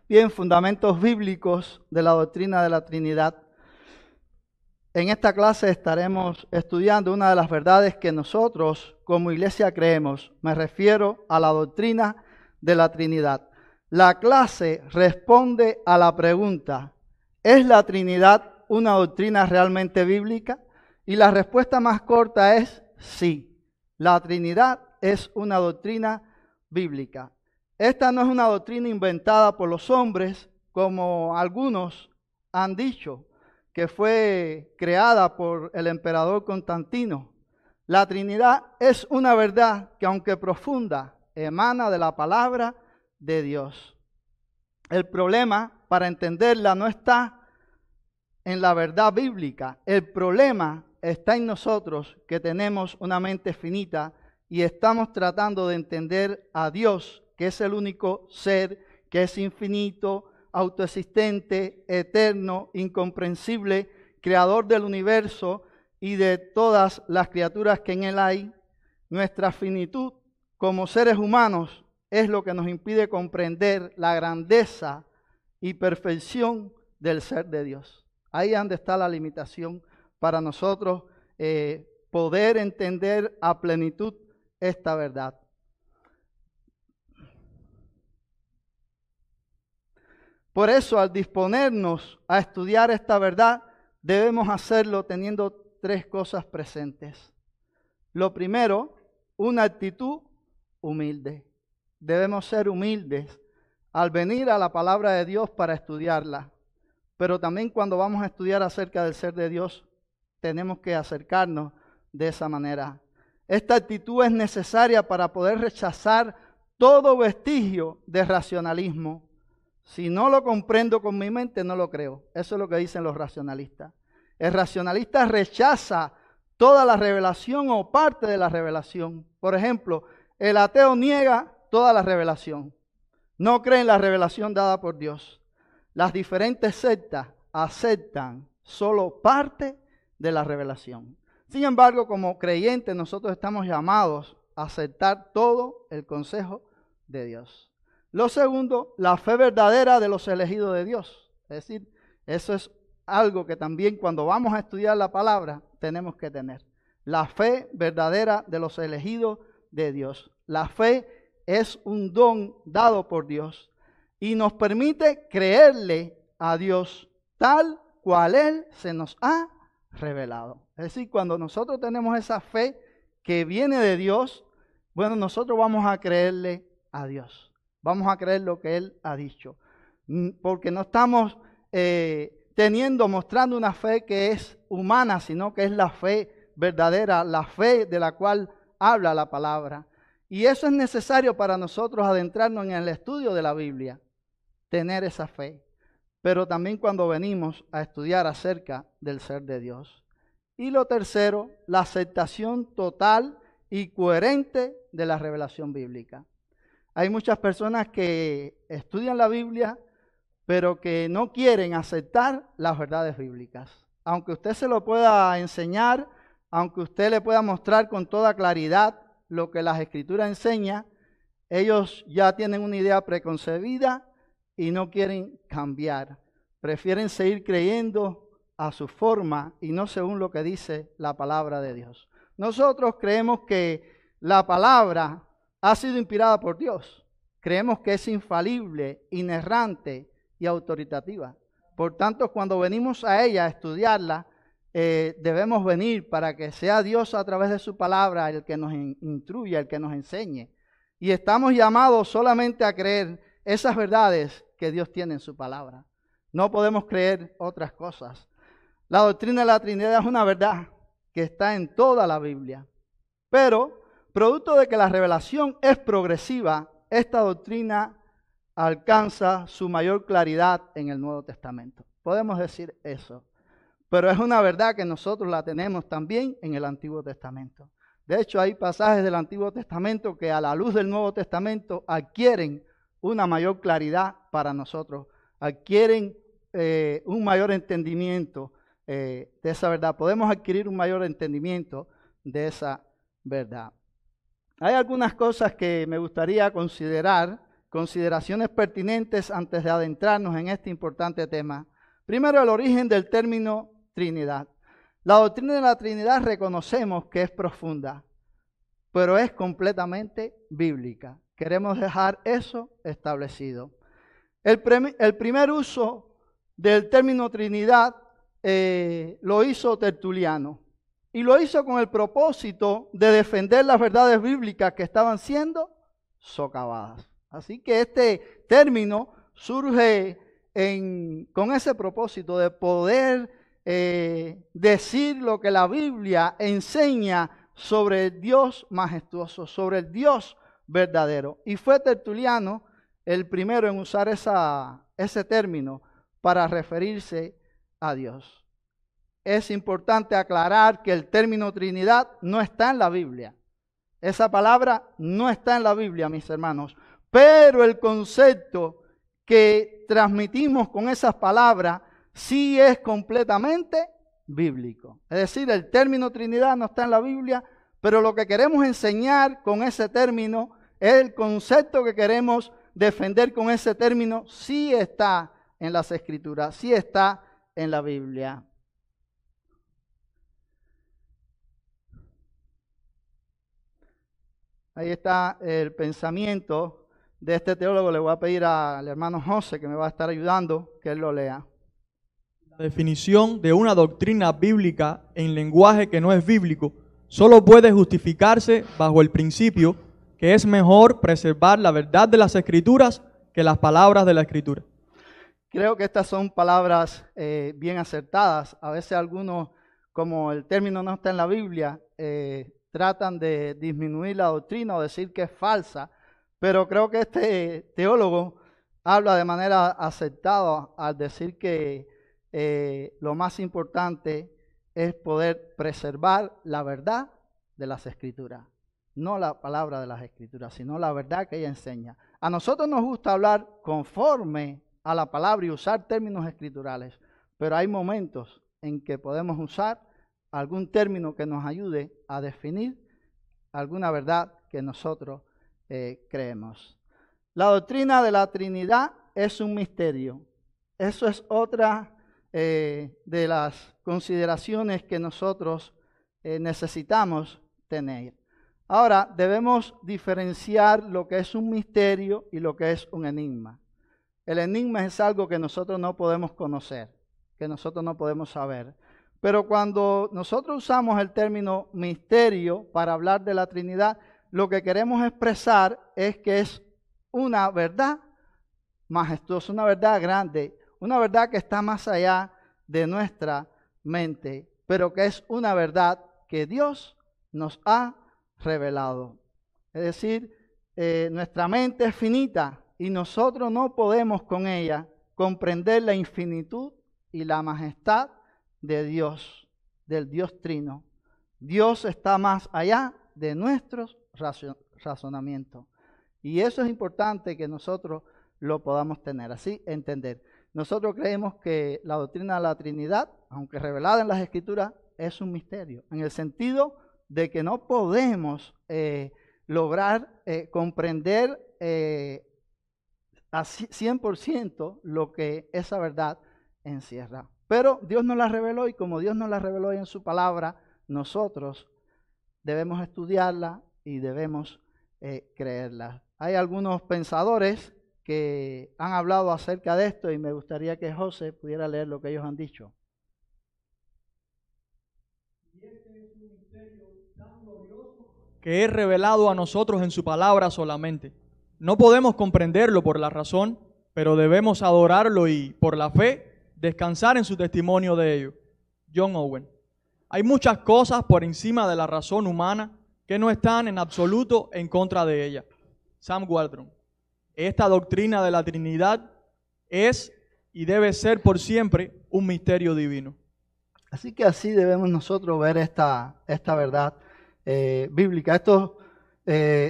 Bien, fundamentos bíblicos de la doctrina de la Trinidad. En esta clase estaremos estudiando una de las verdades que nosotros como iglesia creemos. Me refiero a la doctrina de la Trinidad. La clase responde a la pregunta: ¿es la Trinidad una doctrina realmente bíblica? Y la respuesta más corta es sí. La Trinidad es una doctrina bíblica. Esta no es una doctrina inventada por los hombres, como algunos han dicho, que fue creada por el emperador Constantino. La Trinidad es una verdad que, aunque profunda, emana de la palabra de Dios. El problema para entenderla no está en la verdad bíblica. El problema está en nosotros, que tenemos una mente finita y estamos tratando de entender a Dios, que es el único ser, que es infinito, autoexistente, eterno, incomprensible, creador del universo y de todas las criaturas que en él hay. Nuestra finitud como seres humanos es lo que nos impide comprender la grandeza y perfección del ser de Dios. Ahí es donde está la limitación para nosotros poder entender a plenitud esta verdad. Por eso, al disponernos a estudiar esta verdad, debemos hacerlo teniendo tres cosas presentes. Lo primero, una actitud humilde. Debemos ser humildes al venir a la palabra de Dios para estudiarla. Pero también cuando vamos a estudiar acerca del ser de Dios, tenemos que acercarnos de esa manera. Esta actitud es necesaria para poder rechazar todo vestigio de racionalismo. Si no lo comprendo con mi mente, no lo creo. Eso es lo que dicen los racionalistas. El racionalista rechaza toda la revelación o parte de la revelación. Por ejemplo, el ateo niega toda la revelación. No cree en la revelación dada por Dios. Las diferentes sectas aceptan solo parte de la revelación. Sin embargo, como creyentes, nosotros estamos llamados a aceptar todo el consejo de Dios. Lo segundo, la fe verdadera de los elegidos de Dios. Es decir, eso es algo que también cuando vamos a estudiar la palabra tenemos que tener. La fe verdadera de los elegidos de Dios. La fe es un don dado por Dios y nos permite creerle a Dios tal cual Él se nos ha revelado. Es decir, cuando nosotros tenemos esa fe que viene de Dios, bueno, nosotros vamos a creerle a Dios. Vamos a creer lo que Él ha dicho. Porque no estamos mostrando una fe que es humana, sino que es la fe verdadera, la fe de la cual habla la palabra. Y eso es necesario para nosotros adentrarnos en el estudio de la Biblia, tener esa fe. Pero también cuando venimos a estudiar acerca del ser de Dios. Y lo tercero, la aceptación total y coherente de la revelación bíblica. Hay muchas personas que estudian la Biblia, pero que no quieren aceptar las verdades bíblicas. Aunque usted se lo pueda enseñar, aunque usted le pueda mostrar con toda claridad lo que las Escrituras enseñan, ellos ya tienen una idea preconcebida y no quieren cambiar. Prefieren seguir creyendo a su forma y no según lo que dice la palabra de Dios. Nosotros creemos que la palabra ha sido inspirada por Dios. Creemos que es infalible, inerrante y autoritativa. Por tanto, cuando venimos a ella a estudiarla, debemos venir para que sea Dios a través de su palabra el que nos instruya, el que nos enseñe. Y estamos llamados solamente a creer esas verdades que Dios tiene en su palabra. No podemos creer otras cosas. La doctrina de la Trinidad es una verdad que está en toda la Biblia. Pero, producto de que la revelación es progresiva, esta doctrina alcanza su mayor claridad en el Nuevo Testamento. Podemos decir eso. Pero es una verdad que nosotros la tenemos también en el Antiguo Testamento. De hecho, hay pasajes del Antiguo Testamento que a la luz del Nuevo Testamento adquieren una mayor claridad para nosotros. Adquieren un mayor entendimiento de esa verdad. Podemos adquirir un mayor entendimiento de esa verdad. Hay algunas cosas que me gustaría considerar consideraciones pertinentes antes de adentrarnos en este importante tema. Primero, el origen del término Trinidad. La doctrina de la Trinidad reconocemos que es profunda, pero es completamente bíblica. Queremos dejar eso establecido. El primer uso del término Trinidad lo hizo Tertuliano, y lo hizo con el propósito de defender las verdades bíblicas que estaban siendo socavadas. Así que este término surge con ese propósito de poder decir lo que la Biblia enseña sobre el Dios majestuoso, sobre el Dios verdadero. Y fue Tertuliano el primero en usar ese término para referirse a Dios. Es importante aclarar que el término Trinidad no está en la Biblia. Esa palabra no está en la Biblia, mis hermanos. Pero el concepto que transmitimos con esas palabras sí es completamente bíblico. Es decir, el término Trinidad no está en la Biblia, pero lo que queremos enseñar con ese término, el concepto que queremos defender con ese término, sí está en las Escrituras, sí está en la Biblia. Ahí está el pensamiento de este teólogo. Le voy a pedir al hermano José, que me va a estar ayudando, que él lo lea. La definición de una doctrina bíblica en lenguaje que no es bíblico solo puede justificarse bajo el principio que es mejor preservar la verdad de las Escrituras que las palabras de la Escritura. Creo que estas son palabras bien acertadas. A veces algunos, como el término no está en la Biblia, tratan de disminuir la doctrina o decir que es falsa, pero creo que este teólogo habla de manera acertada al decir que lo más importante es poder preservar la verdad de las Escrituras, no la palabra de las Escrituras, sino la verdad que ella enseña. A nosotros nos gusta hablar conforme a la palabra y usar términos escriturales, pero hay momentos en que podemos usar algún término que nos ayude a definir alguna verdad que nosotros creemos. La doctrina de la Trinidad es un misterio. Eso es otra de las consideraciones que nosotros necesitamos tener. Ahora, debemos diferenciar lo que es un misterio y lo que es un enigma. El enigma es algo que nosotros no podemos conocer, que nosotros no podemos saber. Pero cuando nosotros usamos el término misterio para hablar de la Trinidad, lo que queremos expresar es que es una verdad majestuosa, una verdad grande, una verdad que está más allá de nuestra mente, pero que es una verdad que Dios nos ha revelado. Es decir, nuestra mente es finita y nosotros no podemos con ella comprender la infinitud y la majestad de Dios, del Dios Trino. Dios está más allá de nuestros razonamientos. Y eso es importante que nosotros lo podamos tener, así entender. Nosotros creemos que la doctrina de la Trinidad, aunque revelada en las Escrituras, es un misterio, en el sentido de que no podemos lograr comprender a 100% lo que esa verdad encierra. Pero Dios nos la reveló y como Dios nos la reveló en su palabra, nosotros debemos estudiarla y debemos creerla. Hay algunos pensadores que han hablado acerca de esto y me gustaría que José pudiera leer lo que ellos han dicho. Que es revelado a nosotros en su palabra solamente. No podemos comprenderlo por la razón, pero debemos adorarlo y, por la fe, descansar en su testimonio de ello. John Owen. Hay muchas cosas por encima de la razón humana que no están en absoluto en contra de ella. Sam Waldron. Esta doctrina de la Trinidad es y debe ser por siempre un misterio divino. Así que así debemos nosotros ver esta verdad bíblica. Estos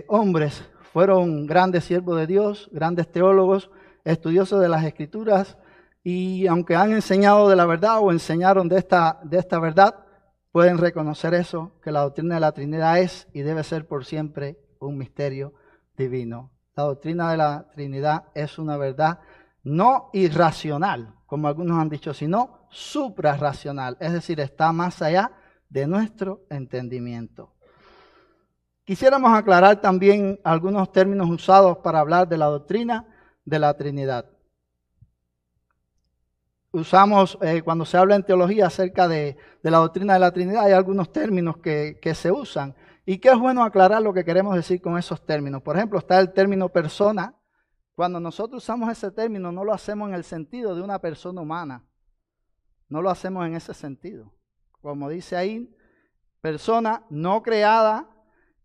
hombres fueron grandes siervos de Dios, grandes teólogos, estudiosos de las Escrituras, y aunque han enseñado de la verdad o enseñaron de esta verdad, pueden reconocer eso, que la doctrina de la Trinidad es y debe ser por siempre un misterio divino. La doctrina de la Trinidad es una verdad no irracional, como algunos han dicho, sino suprarracional, es decir, está más allá de nuestro entendimiento. Quisiéramos aclarar también algunos términos usados para hablar de la doctrina de la Trinidad. Usamos, cuando se habla en teología acerca de la doctrina de la Trinidad, hay algunos términos que se usan y que es bueno aclarar lo que queremos decir con esos términos. Por ejemplo, está el término persona. Cuando nosotros usamos ese término, no lo hacemos en el sentido de una persona humana. No lo hacemos en ese sentido. Como dice ahí, persona no creada,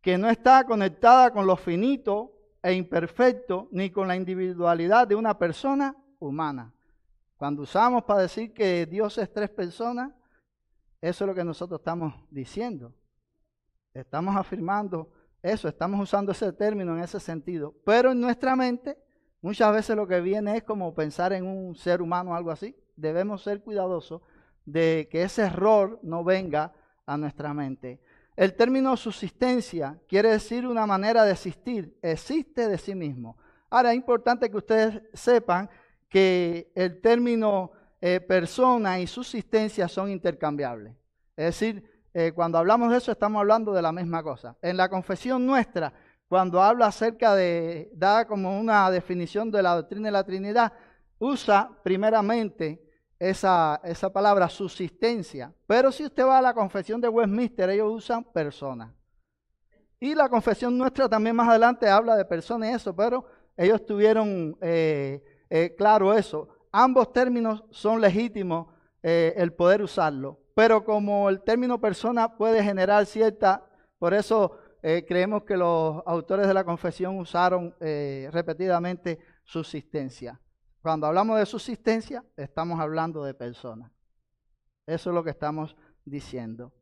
que no está conectada con lo finito e imperfecto, ni con la individualidad de una persona humana. Cuando usamos para decir que Dios es tres personas, eso es lo que nosotros estamos diciendo. Estamos afirmando eso, estamos usando ese término en ese sentido. Pero en nuestra mente, muchas veces lo que viene es como pensar en un ser humano o algo así. Debemos ser cuidadosos de que ese error no venga a nuestra mente. El término subsistencia quiere decir una manera de existir, existe de sí mismo. Ahora es importante que ustedes sepan que el término persona y subsistencia son intercambiables. Es decir, cuando hablamos de eso estamos hablando de la misma cosa. En la confesión nuestra, cuando habla acerca de, da como una definición de la doctrina de la Trinidad, usa primeramente esa palabra subsistencia. Pero si usted va a la confesión de Westminster, ellos usan persona. Y la confesión nuestra también más adelante habla de persona y eso, pero ellos tuvieron claro eso. Ambos términos son legítimos el poder usarlo. Pero como el término persona puede generar cierta, por eso creemos que los autores de la confesión usaron repetidamente subsistencia. Cuando hablamos de subsistencia, estamos hablando de persona. Eso es lo que estamos diciendo.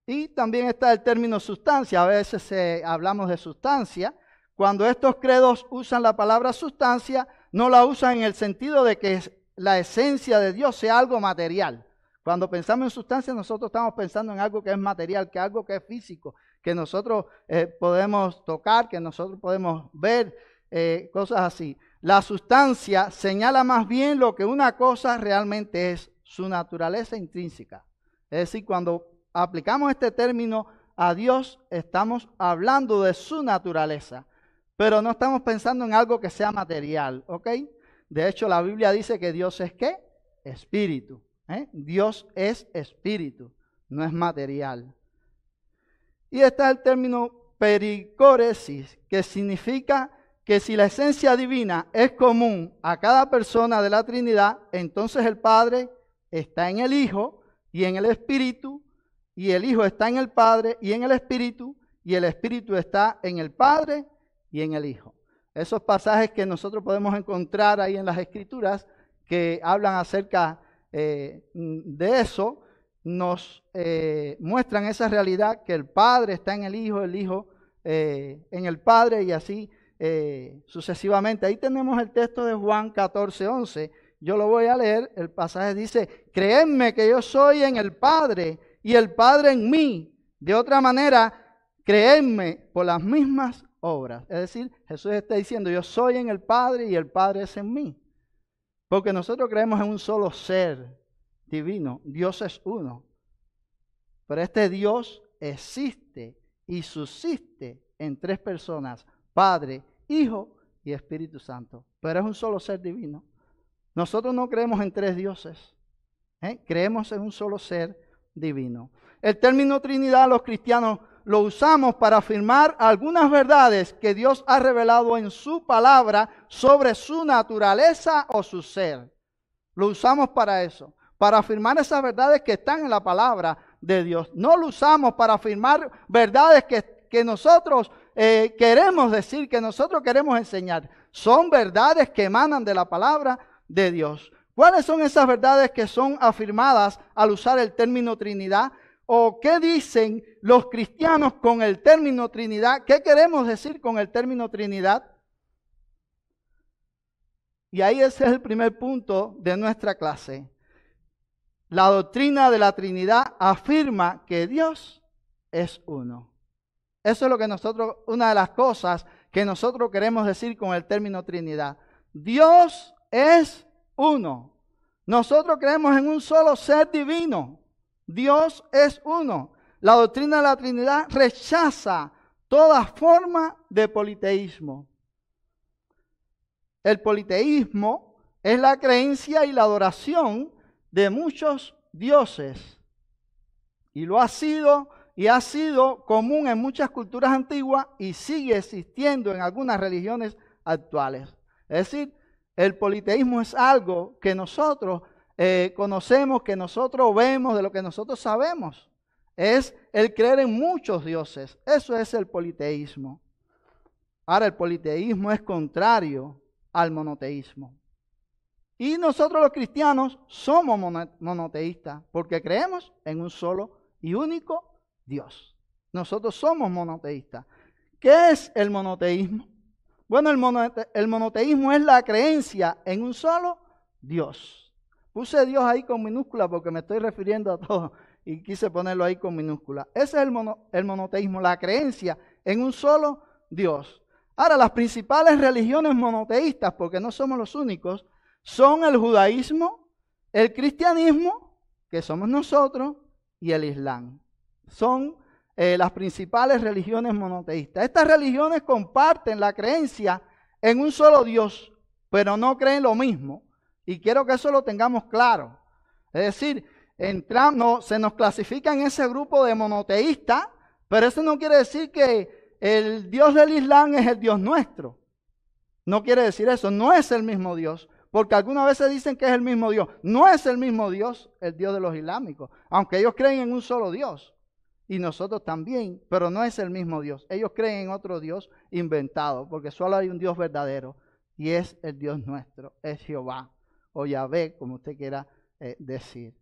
Y también está el término sustancia. A veces hablamos de sustancia. Cuando estos credos usan la palabra sustancia, no la usan en el sentido de que la esencia de Dios sea algo material. Cuando pensamos en sustancia, nosotros estamos pensando en algo que es material, que algo que es físico, que nosotros podemos tocar, que nosotros podemos ver, cosas así. La sustancia señala más bien lo que una cosa realmente es, su naturaleza intrínseca. Es decir, cuando aplicamos este término a Dios, estamos hablando de su naturaleza, pero no estamos pensando en algo que sea material, ¿ok? De hecho, la Biblia dice que Dios es ¿qué? Espíritu. Dios es espíritu, no es material. Y está el término pericoresis, que significa que si la esencia divina es común a cada persona de la Trinidad, entonces el Padre está en el Hijo y en el Espíritu, y el Hijo está en el Padre y en el Espíritu, y el Espíritu está en el Padre y en el Hijo. Esos pasajes que nosotros podemos encontrar ahí en las Escrituras que hablan acerca de eso, nos muestran esa realidad que el Padre está en el Hijo en el Padre y así sucesivamente. Ahí tenemos el texto de Juan 14:11. Yo lo voy a leer. El pasaje dice: creedme que yo soy en el Padre y el Padre en mí. De otra manera, creedme por las mismas obras. Es decir, Jesús está diciendo: yo soy en el Padre y el Padre es en mí. Porque nosotros creemos en un solo ser divino. Dios es uno. Pero este Dios existe y subsiste en tres personas: Padre, Hijo y Espíritu Santo. Pero es un solo ser divino. Nosotros no creemos en tres dioses. Creemos en un solo ser divino. El término Trinidad, los cristianos lo usamos para afirmar algunas verdades que Dios ha revelado en su palabra sobre su naturaleza o su ser. Lo usamos para eso, para afirmar esas verdades que están en la palabra de Dios. No lo usamos para afirmar verdades que nosotros queremos decir, que nosotros queremos enseñar. Son verdades que emanan de la palabra de Dios. ¿Cuáles son esas verdades que son afirmadas al usar el término Trinidad? ¿O qué dicen los cristianos con el término Trinidad? ¿Qué queremos decir con el término Trinidad? Y ahí ese es el primer punto de nuestra clase. La doctrina de la Trinidad afirma que Dios es uno. Eso es lo que nosotros, una de las cosas que nosotros queremos decir con el término Trinidad. Dios es uno. Nosotros creemos en un solo ser divino. Dios es uno. La doctrina de la Trinidad rechaza toda forma de politeísmo. El politeísmo es la creencia y la adoración de muchos dioses. Y lo ha sido y ha sido común en muchas culturas antiguas y sigue existiendo en algunas religiones actuales. Es decir, el politeísmo es algo que nosotros conocemos, que nosotros vemos, de lo que nosotros sabemos. Es el creer en muchos dioses. Eso es el politeísmo. Ahora, el politeísmo es contrario al monoteísmo. Y nosotros los cristianos somos monoteístas porque creemos en un solo y único Dios. Nosotros somos monoteístas. ¿Qué es el monoteísmo? Bueno, el monoteísmo es la creencia en un solo Dios. Puse Dios ahí con minúscula porque me estoy refiriendo a todo y quise ponerlo ahí con minúscula. Ese es el monoteísmo, la creencia en un solo Dios. Ahora, las principales religiones monoteístas, porque no somos los únicos, son el judaísmo, el cristianismo, que somos nosotros, y el islam. Son las principales religiones monoteístas. Estas religiones comparten la creencia en un solo Dios, pero no creen lo mismo. Y quiero que eso lo tengamos claro. Es decir, se nos clasifica en ese grupo de monoteístas, pero eso no quiere decir que el Dios del Islam es el Dios nuestro. No quiere decir eso, no es el mismo Dios. Porque algunas veces dicen que es el mismo Dios. No es el mismo Dios, el Dios de los islámicos. Aunque ellos creen en un solo Dios. Y nosotros también, pero no es el mismo Dios. Ellos creen en otro Dios inventado, porque solo hay un Dios verdadero. Y es el Dios nuestro, es Jehová, o Yahvé, como usted quiera decir.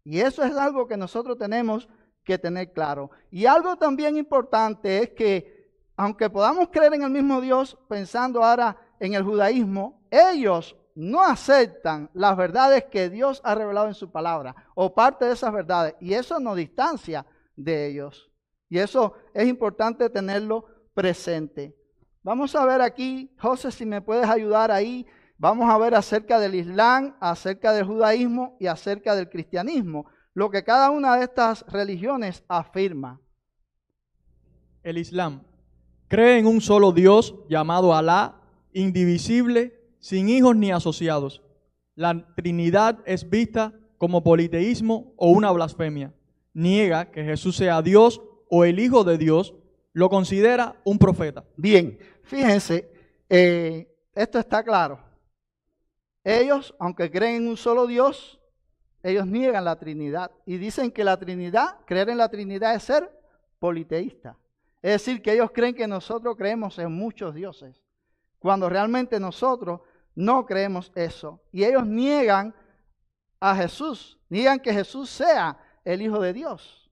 Y eso es algo que nosotros tenemos que tener claro. Y algo también importante es que, aunque podamos creer en el mismo Dios, pensando ahora en el judaísmo, ellos no aceptan las verdades que Dios ha revelado en su palabra, o parte de esas verdades, y eso nos distancia de ellos. Y eso es importante tenerlo presente. Vamos a ver aquí, José, si me puedes ayudar ahí. Vamos a ver acerca del Islam, acerca del judaísmo y acerca del cristianismo, lo que cada una de estas religiones afirma. El Islam cree en un solo Dios llamado Alá, indivisible, sin hijos ni asociados. La Trinidad es vista como politeísmo o una blasfemia. Niega que Jesús sea Dios o el Hijo de Dios, lo considera un profeta. Bien, fíjense, esto está claro. Ellos, aunque creen en un solo Dios, ellos niegan la Trinidad y dicen que la Trinidad, creer en la Trinidad es ser politeísta. Es decir, que ellos creen que nosotros creemos en muchos dioses, cuando realmente nosotros no creemos eso. Y ellos niegan a Jesús, niegan que Jesús sea el Hijo de Dios.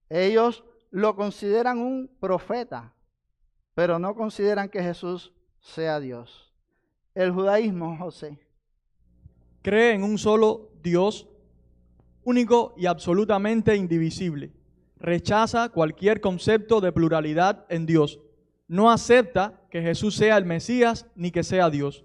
Ellos lo consideran un profeta, pero no consideran que Jesús sea Dios. El judaísmo, José, cree en un solo Dios, único y absolutamente indivisible. Rechaza cualquier concepto de pluralidad en Dios. No acepta que Jesús sea el Mesías ni que sea Dios.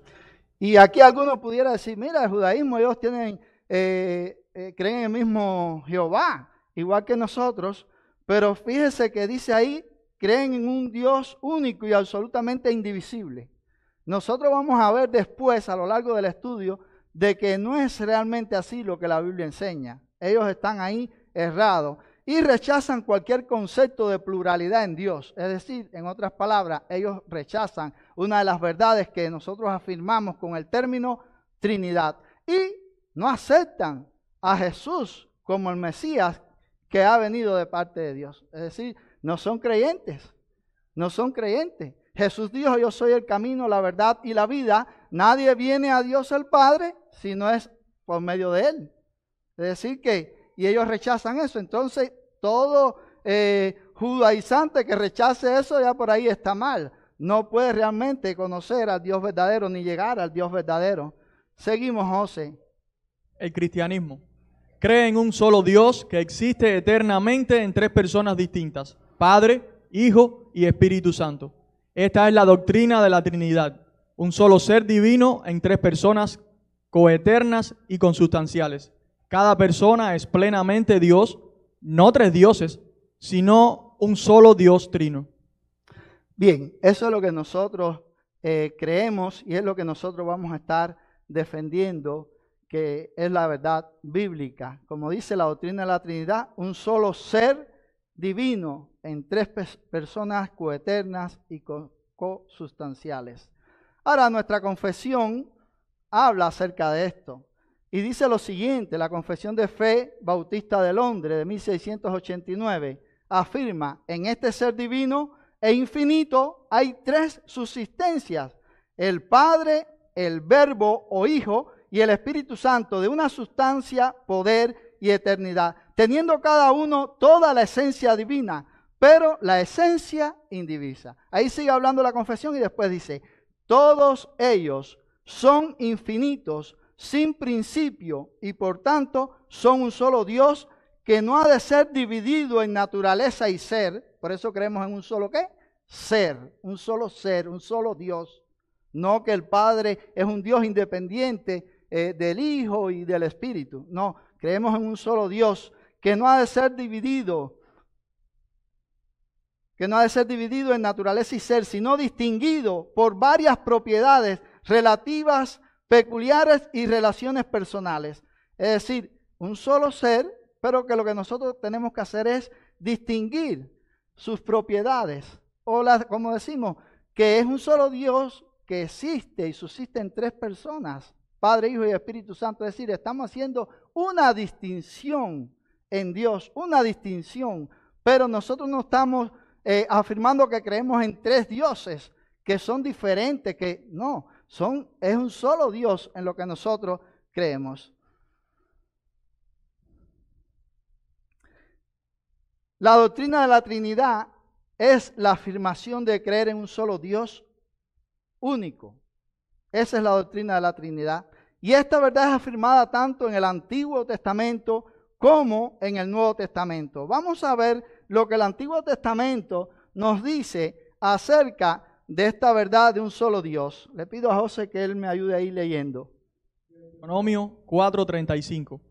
Y aquí alguno pudiera decir, mira, el judaísmo, ellos tienen, creen en el mismo Jehová, igual que nosotros, pero fíjese que dice ahí, creen en un Dios único y absolutamente indivisible. Nosotros vamos a ver después, a lo largo del estudio, de que no es realmente así lo que la Biblia enseña. Ellos están ahí errados y rechazan cualquier concepto de pluralidad en Dios. Es decir, en otras palabras, ellos rechazan una de las verdades que nosotros afirmamos con el término Trinidad. Y no aceptan a Jesús como el Mesías que ha venido de parte de Dios. Es decir, no son creyentes. No son creyentes. Jesús dijo, yo soy el camino, la verdad y la vida. Nadie viene a Dios el Padre si no es por medio de Él. Es decir que, y ellos rechazan eso. Entonces, todo judaizante que rechace eso ya por ahí está mal. No puede realmente conocer al Dios verdadero ni llegar al Dios verdadero. Seguimos, José. El cristianismo cree en un solo Dios que existe eternamente en tres personas distintas: Padre, Hijo y Espíritu Santo. Esta es la doctrina de la Trinidad, un solo ser divino en tres personas coeternas y consustanciales. Cada persona es plenamente Dios, no tres dioses, sino un solo Dios trino. Bien, eso es lo que nosotros creemos y es lo que nosotros vamos a estar defendiendo, que es la verdad bíblica. Como dice la doctrina de la Trinidad, un solo ser divino en tres personas coeternas y consustanciales. Ahora, nuestra confesión habla acerca de esto y dice lo siguiente: la Confesión de Fe Bautista de Londres de 1689 afirma: en este ser divino e infinito hay tres subsistencias: el Padre, el Verbo o Hijo y el Espíritu Santo, de una sustancia, poder y eternidad, teniendo cada uno toda la esencia divina, pero la esencia indivisa. Ahí sigue hablando la confesión y después dice: todos ellos son infinitos, sin principio, y por tanto son un solo Dios que no ha de ser dividido en naturaleza y ser. Por eso creemos en un solo ¿qué? Ser, un solo Dios. No que el Padre es un Dios independiente del Hijo y del Espíritu. No, creemos en un solo Dios que no ha de ser dividido, en naturaleza y ser, sino distinguido por varias propiedades relativas, peculiares y relaciones personales. Es decir, un solo ser, pero que lo que nosotros tenemos que hacer es distinguir sus propiedades, o como decimos, que es un solo Dios que existe y subsiste en tres personas, Padre, Hijo y Espíritu Santo. Es decir, estamos haciendo una distinción en Dios, una distinción, pero nosotros no estamos afirmando que creemos en tres dioses que son diferentes, que no, es un solo Dios en lo que nosotros creemos. La doctrina de la Trinidad es la afirmación de creer en un solo Dios único. Esa es la doctrina de la Trinidad. Y esta verdad es afirmada tanto en el Antiguo Testamento como en el Nuevo Testamento. Vamos a ver lo que el Antiguo Testamento nos dice acerca de esta verdad de un solo Dios. Le pido a José que él me ayude a ir leyendo. Deuteronomio 4:35.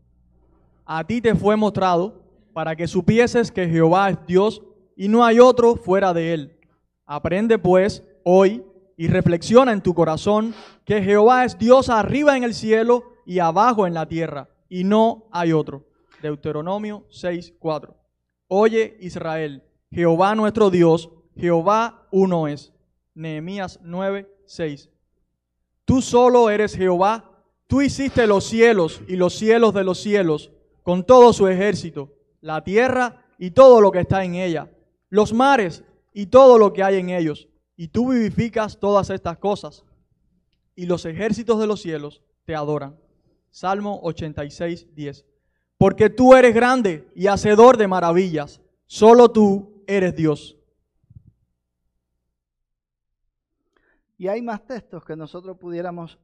A ti te fue mostrado para que supieses que Jehová es Dios y no hay otro fuera de él. Aprende pues hoy y reflexiona en tu corazón que Jehová es Dios arriba en el cielo y abajo en la tierra, y no hay otro. Deuteronomio 6:4. Oye Israel, Jehová nuestro Dios, Jehová uno es. Nehemías 9:6. Tú solo eres Jehová, tú hiciste los cielos y los cielos de los cielos, con todo su ejército, la tierra y todo lo que está en ella, los mares y todo lo que hay en ellos, y tú vivificas todas estas cosas, y los ejércitos de los cielos te adoran. Salmo 86:10. Porque tú eres grande y hacedor de maravillas, solo tú eres Dios. Y hay más textos que nosotros pudiéramos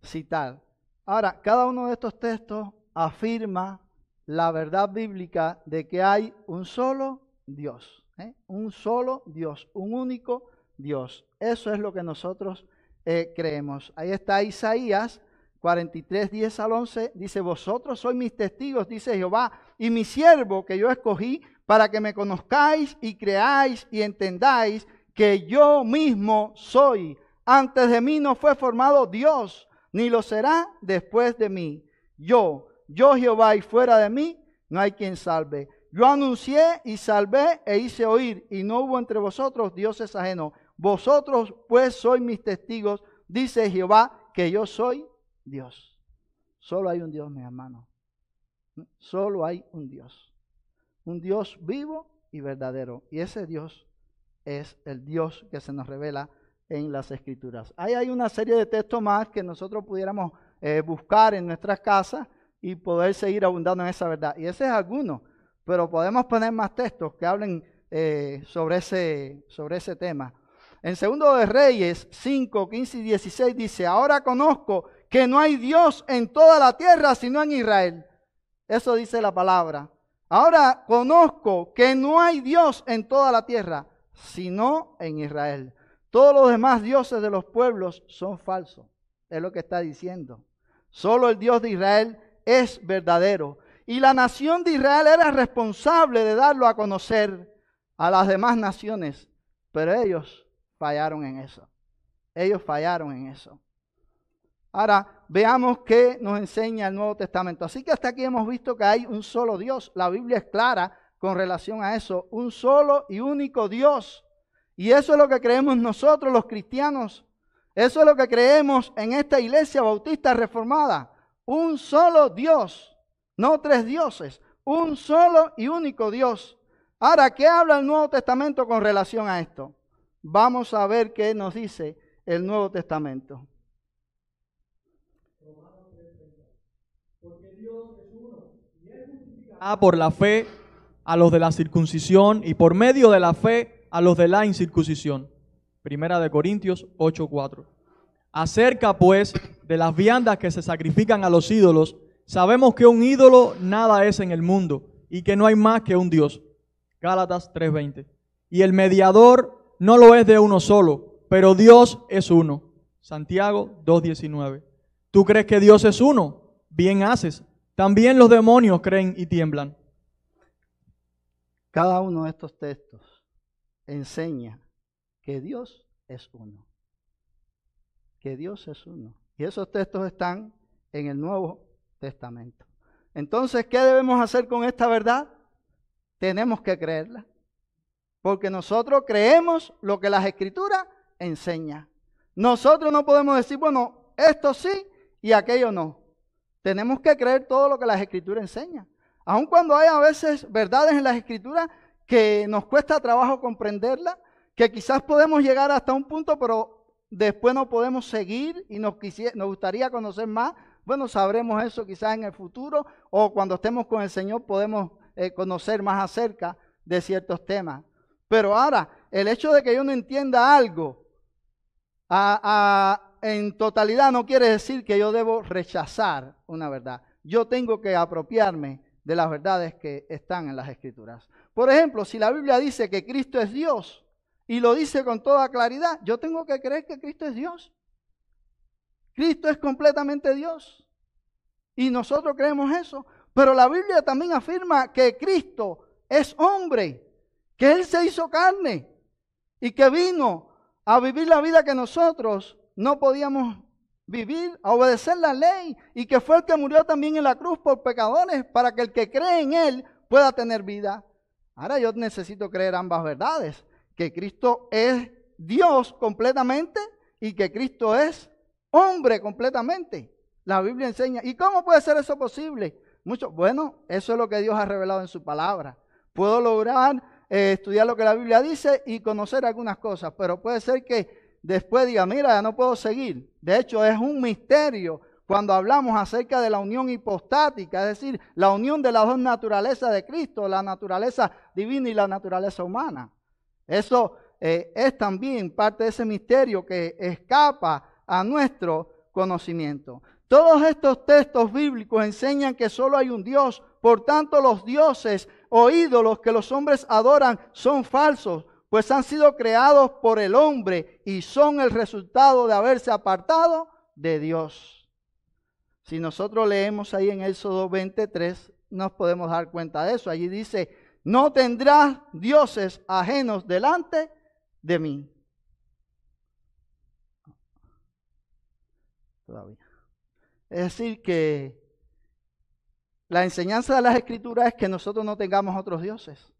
citar. Ahora, cada uno de estos textos afirma la verdad bíblica de que hay un solo Dios. Un solo Dios, un único Dios. Eso es lo que nosotros creemos. Ahí está Isaías 43:10 al 11. Dice: vosotros sois mis testigos, dice Jehová, y mi siervo que yo escogí, para que me conozcáis y creáis y entendáis que yo mismo soy. Antes de mí no fue formado Dios, ni lo será después de mí. Yo Jehová, y fuera de mí no hay quien salve. Yo anuncié y salvé e hice oír, y no hubo entre vosotros dioses ajenos. Vosotros pues sois mis testigos, dice Jehová, que yo soy Dios. Solo hay un Dios, mis hermanos. Solo hay un Dios. Un Dios vivo y verdadero. Y ese Dios es el Dios que se nos revela en las Escrituras. Ahí hay una serie de textos más que nosotros pudiéramos buscar en nuestras casas y poder seguir abundando en esa verdad. Y ese es alguno, pero podemos poner más textos que hablen sobre ese tema. En 2 de Reyes 5, 15 y 16 dice: ahora conozco que no hay Dios en toda la tierra sino en Israel. Eso dice la palabra. Ahora conozco que no hay Dios en toda la tierra sino en Israel. Todos los demás dioses de los pueblos son falsos. Es lo que está diciendo. Solo el Dios de Israel es verdadero. Y la nación de Israel era responsable de darlo a conocer a las demás naciones. Pero ellos fallaron en eso. Ellos fallaron en eso. Ahora, veamos qué nos enseña el Nuevo Testamento. Así que hasta aquí hemos visto que hay un solo Dios. La Biblia es clara con relación a eso. Un solo y único Dios. Y eso es lo que creemos nosotros los cristianos. Eso es lo que creemos en esta iglesia bautista reformada. Un solo Dios. No tres dioses. Un solo y único Dios. Ahora, ¿qué habla el Nuevo Testamento con relación a esto? Vamos a ver qué nos dice el Nuevo Testamento. Porque Dios es uno, y Él justificará por la fe a los de la circuncisión y por medio de la fe a los de la incircuncisión. Primera de Corintios 8:4. Acerca pues de las viandas que se sacrifican a los ídolos, sabemos que un ídolo nada es en el mundo y que no hay más que un Dios. Gálatas 3:20. Y el mediador no lo es de uno solo, pero Dios es uno. Santiago 2:19. ¿Tú crees que Dios es uno? Bien haces. También los demonios creen y tiemblan. Cada uno de estos textos enseña que Dios es uno. Que Dios es uno. Y esos textos están en el Nuevo Testamento. Entonces, ¿qué debemos hacer con esta verdad? Tenemos que creerla. Porque nosotros creemos lo que las Escrituras enseñan. Nosotros no podemos decir, bueno, esto sí y aquello no. Tenemos que creer todo lo que las Escrituras enseñan. Aun cuando hay a veces verdades en las Escrituras que nos cuesta trabajo comprenderlas, que quizás podemos llegar hasta un punto, pero después no podemos seguir y nos gustaría conocer más. Bueno, sabremos eso quizás en el futuro o cuando estemos con el Señor podemos conocer más acerca de ciertos temas. Pero ahora, el hecho de que yo no entienda algo en totalidad no quiere decir que yo debo rechazar una verdad. Yo tengo que apropiarme de las verdades que están en las Escrituras. Por ejemplo, si la Biblia dice que Cristo es Dios y lo dice con toda claridad, yo tengo que creer que Cristo es Dios. Cristo es completamente Dios. Y nosotros creemos eso. Pero la Biblia también afirma que Cristo es hombre, que Él se hizo carne y que vino a vivir la vida que nosotros no podíamos vivir, a obedecer la ley, y que fue el que murió también en la cruz por pecadores para que el que cree en Él pueda tener vida. Ahora yo necesito creer ambas verdades, que Cristo es Dios completamente y que Cristo es hombre completamente. La Biblia enseña. ¿Y cómo puede ser eso posible? Bueno, eso es lo que Dios ha revelado en su palabra. Puedo lograr estudiar lo que la Biblia dice y conocer algunas cosas, pero puede ser que después diga, mira, ya no puedo seguir. De hecho, es un misterio cuando hablamos acerca de la unión hipostática, es decir, la unión de las dos naturalezas de Cristo, la naturaleza divina y la naturaleza humana. Eso es también parte de ese misterio que escapa a nuestro conocimiento. Todos estos textos bíblicos enseñan que solo hay un Dios, por tanto los dioses o ídolos que los hombres adoran son falsos, pues han sido creados por el hombre y son el resultado de haberse apartado de Dios. Si nosotros leemos ahí en Éxodo 23, nos podemos dar cuenta de eso. Allí dice, no tendrás dioses ajenos delante de mí. Todavía. Es decir, que la enseñanza de las Escrituras es que nosotros no tengamos otros dioses.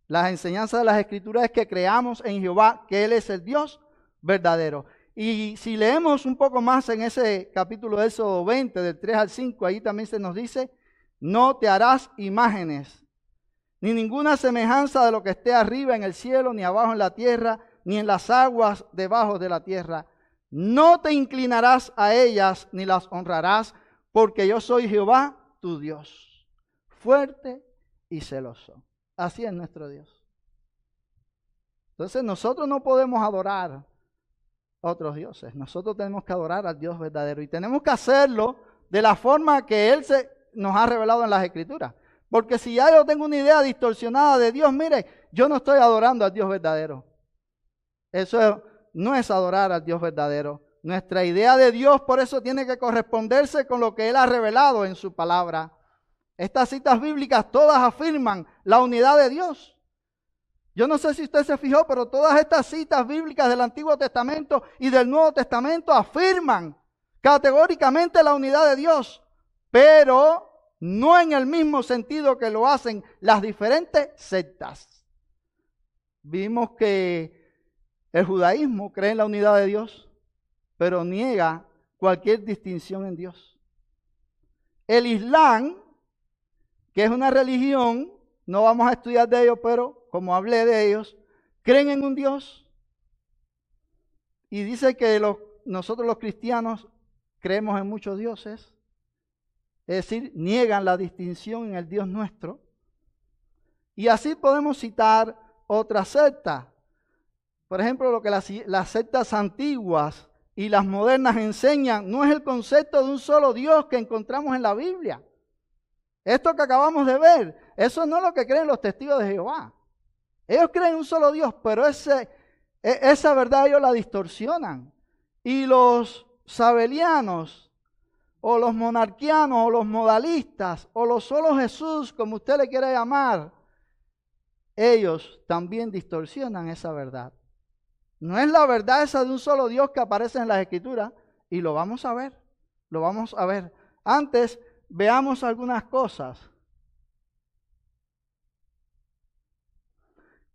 La enseñanza de las Escrituras es que creamos en Jehová, que Él es el Dios verdadero. Y si leemos un poco más en ese capítulo de Éxodo 20, del 3 al 5, ahí también se nos dice, no te harás imágenes, ni ninguna semejanza de lo que esté arriba en el cielo, ni abajo en la tierra, ni en las aguas debajo de la tierra. No te inclinarás a ellas, ni las honrarás, porque yo soy Jehová, tu Dios, fuerte y celoso. Así es nuestro Dios. Entonces nosotros no podemos adorar otros dioses. Nosotros tenemos que adorar al Dios verdadero. Y tenemos que hacerlo de la forma que Él nos ha revelado en las Escrituras. Porque si ya yo tengo una idea distorsionada de Dios, mire, yo no estoy adorando al Dios verdadero. No es adorar al Dios verdadero. Nuestra idea de Dios por eso tiene que corresponderse con lo que Él ha revelado en su palabra. Estas citas bíblicas todas afirman la unidad de Dios. Yo no sé si usted se fijó, pero todas estas citas bíblicas del Antiguo Testamento y del Nuevo Testamento afirman categóricamente la unidad de Dios, pero no en el mismo sentido que lo hacen las diferentes sectas. Vimos que el judaísmo cree en la unidad de Dios, pero niega cualquier distinción en Dios. El Islam, que es una religión, no vamos a estudiar de ellos, pero como hablé de ellos, creen en un Dios. Y dice que nosotros los cristianos creemos en muchos dioses. Es decir, niegan la distinción en el Dios nuestro. Y así podemos citar otras sectas. Por ejemplo, lo que las sectas antiguas y las modernas enseñan no es el concepto de un solo Dios que encontramos en la Biblia. Esto que acabamos de ver, eso no es lo que creen los testigos de Jehová. Ellos creen en un solo Dios, pero esa verdad ellos la distorsionan. Y los sabelianos, o los monarquianos, o los modalistas, o los solo Jesús, como usted le quiera llamar, ellos también distorsionan esa verdad. No es la verdad esa de un solo Dios que aparece en las Escrituras, y lo vamos a ver, lo vamos a ver. Antes, veamos algunas cosas.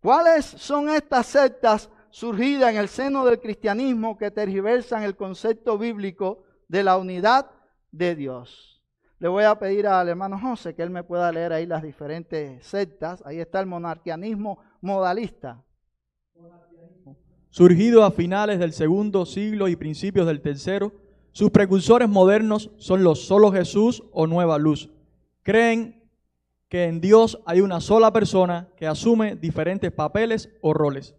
¿Cuáles son estas sectas surgidas en el seno del cristianismo que tergiversan el concepto bíblico de la unidad de Dios? Le voy a pedir al hermano José que él me pueda leer ahí las diferentes sectas. Ahí está el monarquianismo modalista. Surgido a finales del segundo siglo y principios del tercero, sus precursores modernos son los solo Jesús o Nueva Luz. Creen que en Dios hay una sola persona que asume diferentes papeles o roles.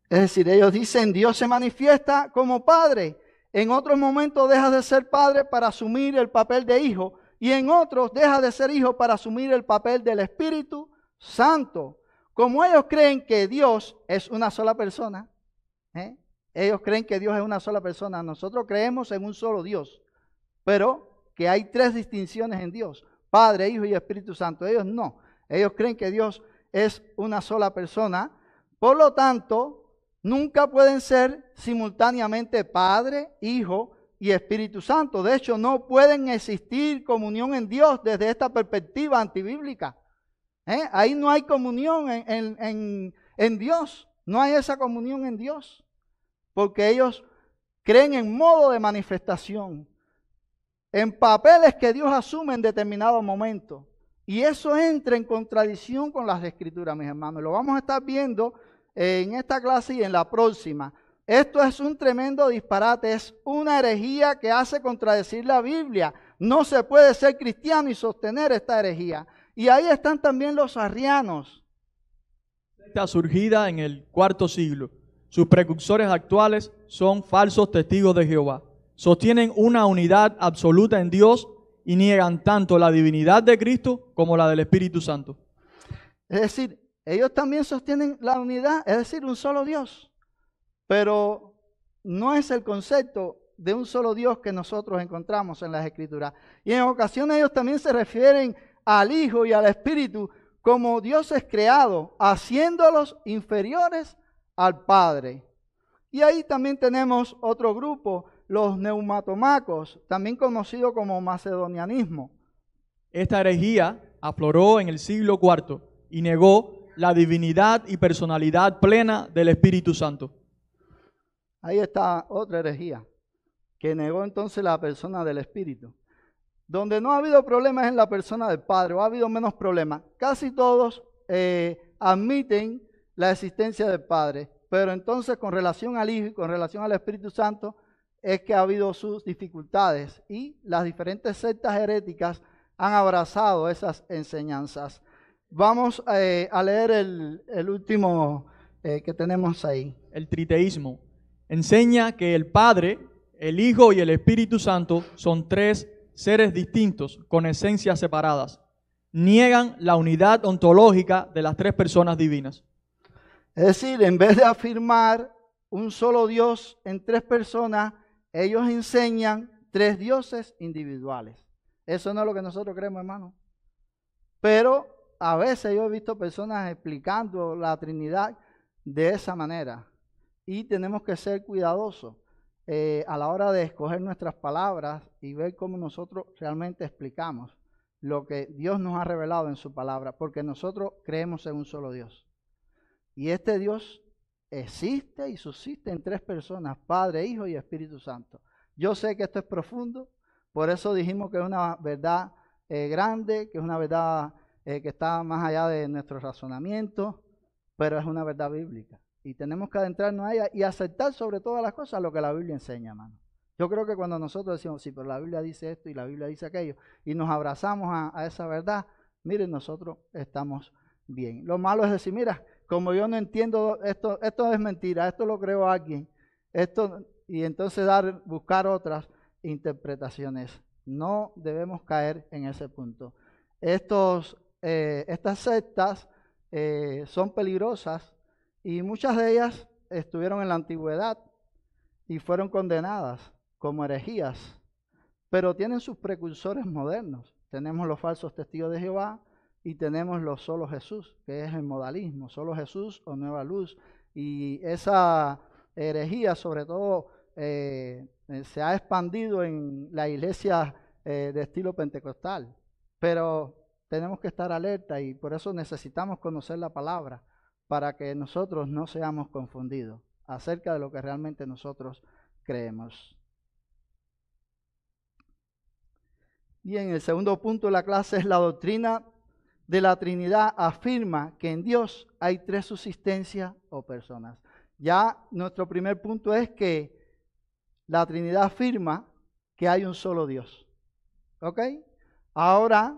Es decir, ellos dicen Dios se manifiesta como Padre. En otros momentos deja de ser Padre para asumir el papel de Hijo. Y en otros deja de ser Hijo para asumir el papel del Espíritu Santo. Como ellos creen que Dios es una sola persona, ellos creen que Dios es una sola persona. Nosotros creemos en un solo Dios, pero que hay tres distinciones en Dios: Padre, Hijo y Espíritu Santo. Ellos no. Ellos creen que Dios es una sola persona. Por lo tanto, nunca pueden ser simultáneamente Padre, Hijo y Espíritu Santo. De hecho, no pueden existir comunión en Dios desde esta perspectiva antibíblica. Ahí no hay comunión en Dios. No hay esa comunión en Dios. Porque ellos creen en modo de manifestación, en papeles que Dios asume en determinado momento. Y eso entra en contradicción con las Escrituras, mis hermanos. Lo vamos a estar viendo en esta clase y en la próxima. Esto es un tremendo disparate, es una herejía que hace contradecir la Biblia. No se puede ser cristiano y sostener esta herejía. Y ahí están también los arrianos. Está surgida en el cuarto siglo. Sus precursores actuales son falsos testigos de Jehová. Sostienen una unidad absoluta en Dios y niegan tanto la divinidad de Cristo como la del Espíritu Santo. Es decir, ellos también sostienen la unidad, es decir, un solo Dios. Pero no es el concepto de un solo Dios que nosotros encontramos en las Escrituras. Y en ocasiones ellos también se refieren al Hijo y al Espíritu como dioses creados, haciéndolos inferiores al Padre. Y ahí también tenemos otro grupo, los neumatomacos, también conocido como macedonianismo. Esta herejía afloró en el siglo IV y negó la divinidad y personalidad plena del Espíritu Santo. Ahí está otra herejía, que negó entonces la persona del Espíritu. Donde no ha habido problemas en la persona del Padre, o ha habido menos problemas, casi todos admiten la existencia del Padre, pero entonces con relación al Hijo y con relación al Espíritu Santo es que ha habido sus dificultades y las diferentes sectas heréticas han abrazado esas enseñanzas. Vamos a leer el último que tenemos ahí. El triteísmo enseña que el Padre, el Hijo y el Espíritu Santo son tres seres distintos con esencias separadas. niegan la unidad ontológica de las tres personas divinas. Es decir, en vez de afirmar un solo Dios en tres personas, ellos enseñan tres dioses individuales. Eso no es lo que nosotros creemos, hermano. Pero a veces yo he visto personas explicando la Trinidad de esa manera. Y tenemos que ser cuidadosos a la hora de escoger nuestras palabras y ver cómo nosotros realmente explicamos lo que Dios nos ha revelado en su palabra, porque nosotros creemos en un solo Dios. Y este Dios existe y subsiste en tres personas, Padre, Hijo y Espíritu Santo. Yo sé que esto es profundo, por eso dijimos que es una verdad grande, que es una verdad que está más allá de nuestro razonamiento, pero es una verdad bíblica. Y tenemos que adentrarnos a ella y aceptar sobre todas las cosas lo que la Biblia enseña, hermano. Yo creo que cuando nosotros decimos, sí, pero la Biblia dice esto y la Biblia dice aquello, y nos abrazamos a esa verdad, miren, nosotros estamos bien. Lo malo es decir, mira, como yo no entiendo esto es mentira, esto lo creo alguien, y entonces buscar otras interpretaciones. No debemos caer en ese punto. Estas sectas son peligrosas y muchas de ellas estuvieron en la antigüedad y fueron condenadas como herejías, pero tienen sus precursores modernos. Tenemos los falsos testigos de Jehová y tenemos los solo Jesús, que es el modalismo, solo Jesús o nueva luz. Y esa herejía sobre todo se ha expandido en la iglesia de estilo pentecostal, pero tenemos que estar alerta y por eso necesitamos conocer la palabra para que nosotros no seamos confundidos acerca de lo que realmente nosotros creemos. Bien, el segundo punto de la clase es la doctrina de la Trinidad. Afirma que en Dios hay tres subsistencias o personas. Ya nuestro primer punto es que la Trinidad afirma que hay un solo Dios. ¿Ok? Ahora,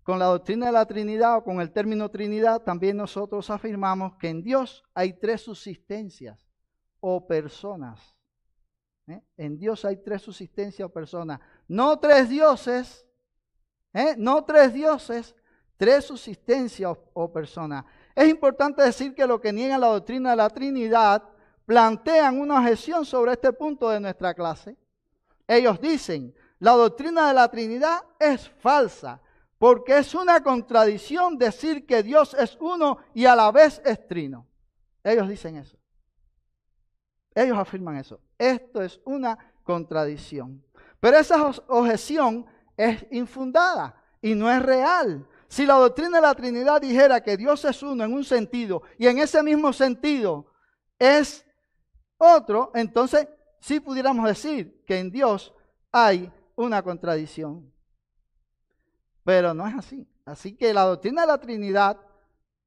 con la doctrina de la Trinidad o con el término Trinidad, también nosotros afirmamos que en Dios hay tres subsistencias o personas. En Dios hay tres subsistencias o personas. No tres dioses, no tres dioses, tres subsistencias o personas. Es importante decir que los que niegan la doctrina de la Trinidad plantean una objeción sobre este punto de nuestra clase. Ellos dicen, la doctrina de la Trinidad es falsa, porque es una contradicción decir que Dios es uno y a la vez es trino. Ellos dicen eso. Ellos afirman eso. Esto es una contradicción. Pero esa objeción es infundada y no es real. Si la doctrina de la Trinidad dijera que Dios es uno en un sentido y en ese mismo sentido es otro, entonces sí pudiéramos decir que en Dios hay una contradicción. Pero no es así. Así que la doctrina de la Trinidad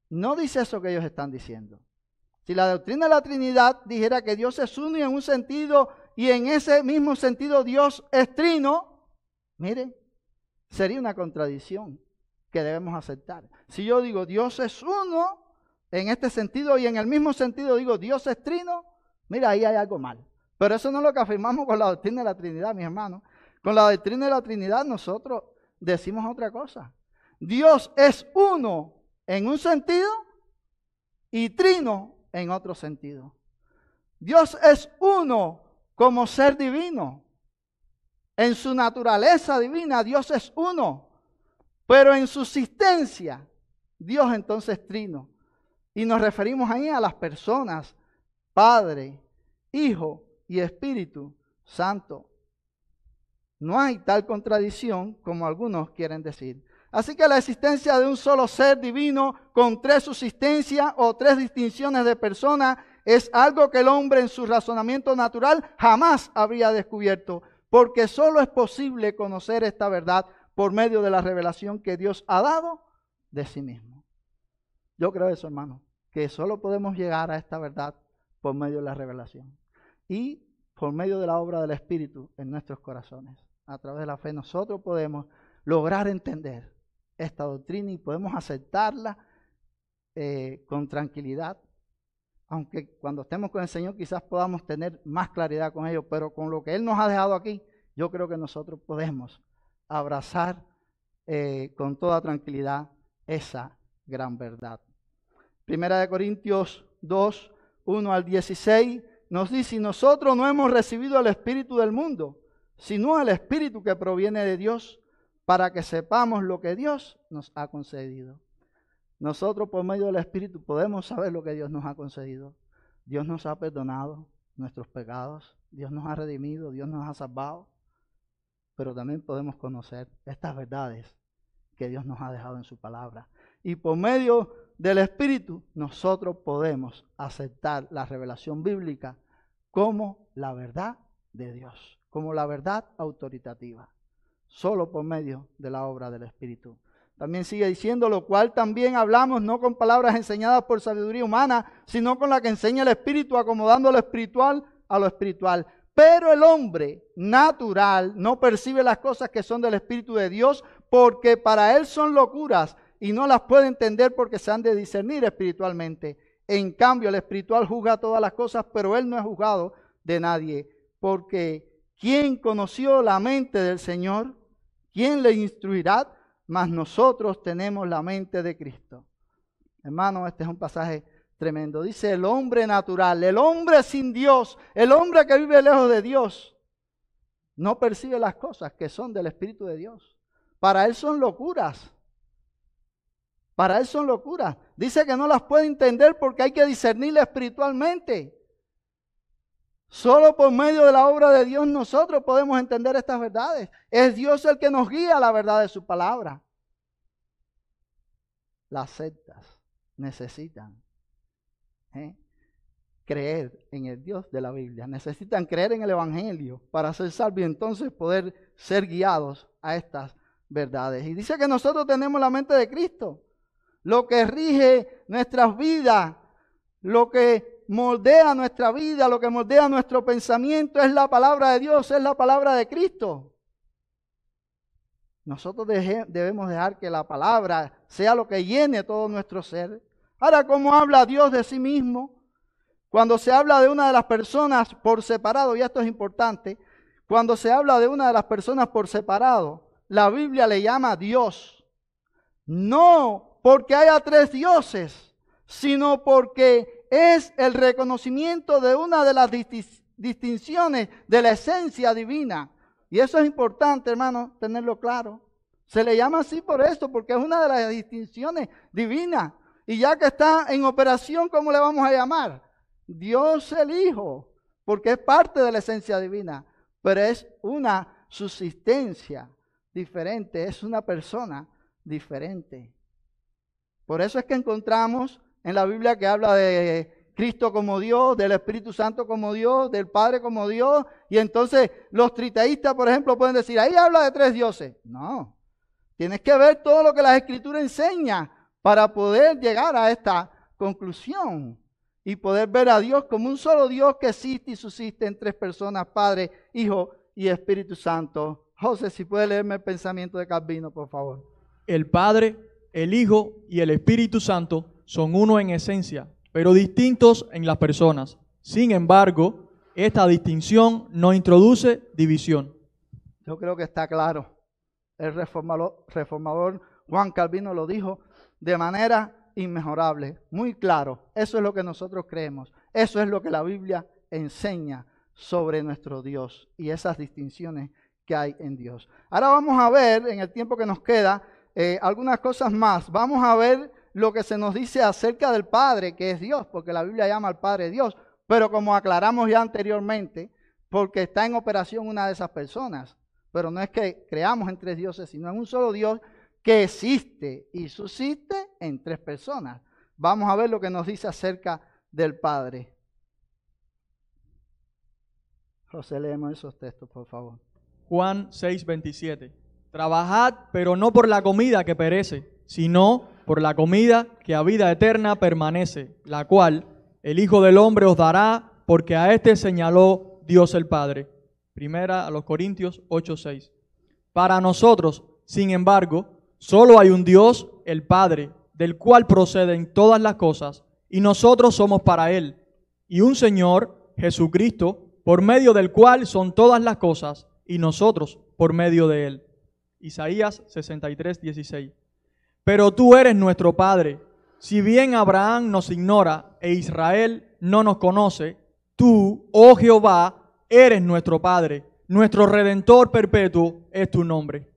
no dice eso que ellos están diciendo. Si la doctrina de la Trinidad dijera que Dios es uno y en un sentido y en ese mismo sentido Dios es trino, miren, sería una contradicción que debemos aceptar. Si yo digo Dios es uno en este sentido y en el mismo sentido digo Dios es trino, mira, ahí hay algo mal. Pero eso no es lo que afirmamos con la doctrina de la Trinidad, mis hermanos. Con la doctrina de la Trinidad nosotros decimos otra cosa. Dios es uno en un sentido y trino en otro sentido. Dios es uno como ser divino. En su naturaleza divina, Dios es uno. Pero en su existencia, Dios entonces es trino. Y nos referimos ahí a las personas, Padre, Hijo y Espíritu Santo. No hay tal contradicción como algunos quieren decir. Así que la existencia de un solo ser divino con tres subsistencias o tres distinciones de personas es algo que el hombre en su razonamiento natural jamás habría descubierto, porque solo es posible conocer esta verdad por medio de la revelación que Dios ha dado de sí mismo. Yo creo eso, hermano, que solo podemos llegar a esta verdad por medio de la revelación y por medio de la obra del Espíritu en nuestros corazones. A través de la fe nosotros podemos lograr entender esta doctrina y podemos aceptarla con tranquilidad, aunque cuando estemos con el Señor quizás podamos tener más claridad con ello, pero con lo que Él nos ha dejado aquí, yo creo que nosotros podemos abrazar con toda tranquilidad esa gran verdad. Primera de Corintios 2, 1 al 16 nos dice: y nosotros no hemos recibido el espíritu del mundo, sino el espíritu que proviene de Dios, para que sepamos lo que Dios nos ha concedido. Nosotros por medio del espíritu podemos saber lo que Dios nos ha concedido. Dios nos ha perdonado nuestros pecados, Dios nos ha redimido, Dios nos ha salvado, pero también podemos conocer estas verdades que Dios nos ha dejado en su palabra. Y por medio del Espíritu nosotros podemos aceptar la revelación bíblica como la verdad de Dios, como la verdad autoritativa, solo por medio de la obra del Espíritu. También sigue diciendo: lo cual también hablamos no con palabras enseñadas por sabiduría humana, sino con la que enseña el Espíritu, acomodando lo espiritual a lo espiritual. Pero el hombre natural no percibe las cosas que son del Espíritu de Dios, porque para él son locuras y no las puede entender porque se han de discernir espiritualmente. En cambio, el espiritual juzga todas las cosas, pero él no es juzgado de nadie. Porque ¿quién conoció la mente del Señor? ¿Quién le instruirá? Mas nosotros tenemos la mente de Cristo. Hermano, este es un pasaje tremendo. Dice: el hombre natural, el hombre sin Dios, el hombre que vive lejos de Dios, no percibe las cosas que son del Espíritu de Dios. Para él son locuras. Para él son locuras. Dice que no las puede entender porque hay que discernirlas espiritualmente. Solo por medio de la obra de Dios nosotros podemos entender estas verdades. Es Dios el que nos guía a la verdad de su palabra. Las sectas necesitan creer en el Dios de la Biblia. Necesitan creer en el Evangelio para ser salvos y entonces poder ser guiados a estas verdades. Y dice que nosotros tenemos la mente de Cristo. Lo que rige nuestras vidas, lo que moldea nuestra vida, lo que moldea nuestro pensamiento es la palabra de Dios, es la palabra de Cristo. Nosotros debemos dejar que la palabra sea lo que llene todo nuestro ser. Ahora, ¿cómo habla Dios de sí mismo? Cuando se habla de una de las personas por separado, y esto es importante, cuando se habla de una de las personas por separado, la Biblia le llama Dios. No porque haya tres dioses, sino porque es el reconocimiento de una de las distinciones de la esencia divina. Y eso es importante, hermano, tenerlo claro. Se le llama así por esto, porque es una de las distinciones divinas. Y ya que está en operación, ¿cómo le vamos a llamar? Dios el Hijo, porque es parte de la esencia divina, pero es una subsistencia diferente, es una persona diferente. Por eso es que encontramos en la Biblia que habla de Cristo como Dios, del Espíritu Santo como Dios, del Padre como Dios, y entonces los triteístas, por ejemplo, pueden decir: ahí habla de tres dioses. No, tienes que ver todo lo que las Escrituras enseñan para poder llegar a esta conclusión y poder ver a Dios como un solo Dios que existe y subsiste en tres personas: Padre, Hijo y Espíritu Santo. José, si puede leerme el pensamiento de Calvino, por favor. El Padre, el Hijo y el Espíritu Santo son uno en esencia, pero distintos en las personas. Sin embargo, esta distinción no introduce división. Yo creo que está claro. El reformador Juan Calvino lo dijo de manera inmejorable, muy claro. Eso es lo que nosotros creemos. Eso es lo que la Biblia enseña sobre nuestro Dios y esas distinciones que hay en Dios. Ahora vamos a ver, en el tiempo que nos queda, algunas cosas más. Vamos a ver lo que se nos dice acerca del Padre, que es Dios, porque la Biblia llama al Padre Dios, pero como aclaramos ya anteriormente, porque está en operación una de esas personas. Pero no es que creamos en tres dioses, sino en un solo Dios que existe y subsiste en tres personas. Vamos a ver lo que nos dice acerca del Padre. José, leemos esos textos, por favor. Juan 6:27. Trabajad, pero no por la comida que perece, sino por la comida que a vida eterna permanece, la cual el Hijo del Hombre os dará, porque a éste señaló Dios el Padre. Primera a los Corintios 8:6. Para nosotros, sin embargo, solo hay un Dios, el Padre, del cual proceden todas las cosas, y nosotros somos para Él, y un Señor, Jesucristo, por medio del cual son todas las cosas, y nosotros por medio de Él. Isaías 63:16. Pero tú eres nuestro Padre. Si bien Abraham nos ignora e Israel no nos conoce, tú, oh Jehová, eres nuestro Padre. Nuestro Redentor perpetuo es tu nombre.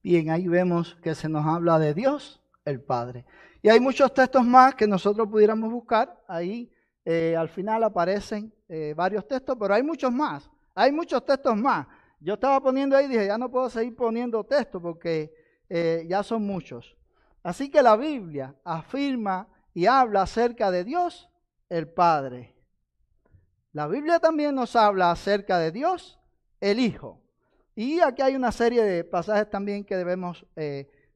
Bien, ahí vemos que se nos habla de Dios, el Padre. Y hay muchos textos más que nosotros pudiéramos buscar. Ahí al final aparecen varios textos, pero hay muchos más. Hay muchos textos más. Yo estaba poniendo ahí y dije, ya no puedo seguir poniendo textos porque ya son muchos. Así que la Biblia afirma y habla acerca de Dios, el Padre. La Biblia también nos habla acerca de Dios, el Hijo. Y aquí hay una serie de pasajes también que debemos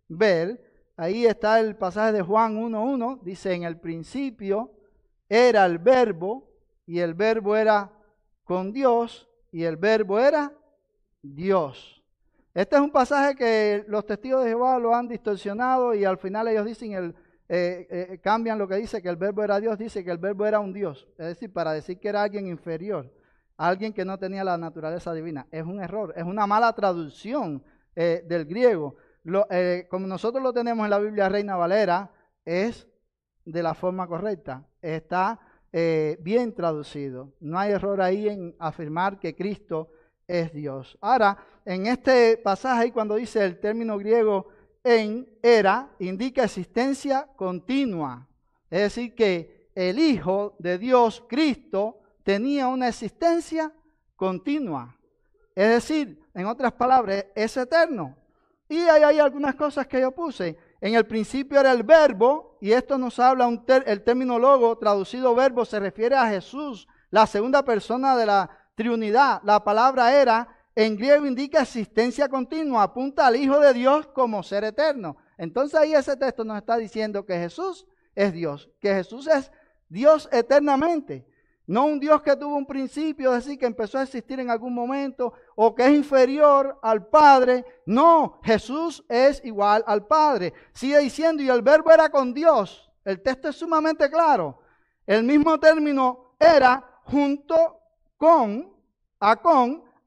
ver. Ahí está el pasaje de Juan 1:1. Dice, en el principio era el Verbo, y el Verbo era con Dios, y el Verbo era Dios. Este es un pasaje que los testigos de Jehová lo han distorsionado y al final ellos dicen, cambian lo que dice que el Verbo era Dios, dice que el Verbo era un Dios. Es decir, para decir que era alguien inferior, alguien que no tenía la naturaleza divina. Es un error, es una mala traducción del griego. Como nosotros lo tenemos en la Biblia Reina Valera, es de la forma correcta. Está bien traducido. No hay error ahí en afirmar que Cristo es Dios. Ahora, en este pasaje, cuando dice el término griego en era, indica existencia continua. Es decir, que el Hijo de Dios, Cristo, tenía una existencia continua. Es decir, en otras palabras, es eterno. Y ahí hay algunas cosas que yo puse. En el principio era el Verbo, y esto nos habla, el término logo, traducido verbo, se refiere a Jesús, la segunda persona de la Trinidad. La palabra era, en griego indica existencia continua, apunta al Hijo de Dios como ser eterno. Entonces ahí ese texto nos está diciendo que Jesús es Dios, que Jesús es Dios eternamente. No un Dios que tuvo un principio, es decir, que empezó a existir en algún momento o que es inferior al Padre. No, Jesús es igual al Padre. Sigue diciendo, y el Verbo era con Dios. El texto es sumamente claro. El mismo término era junto con,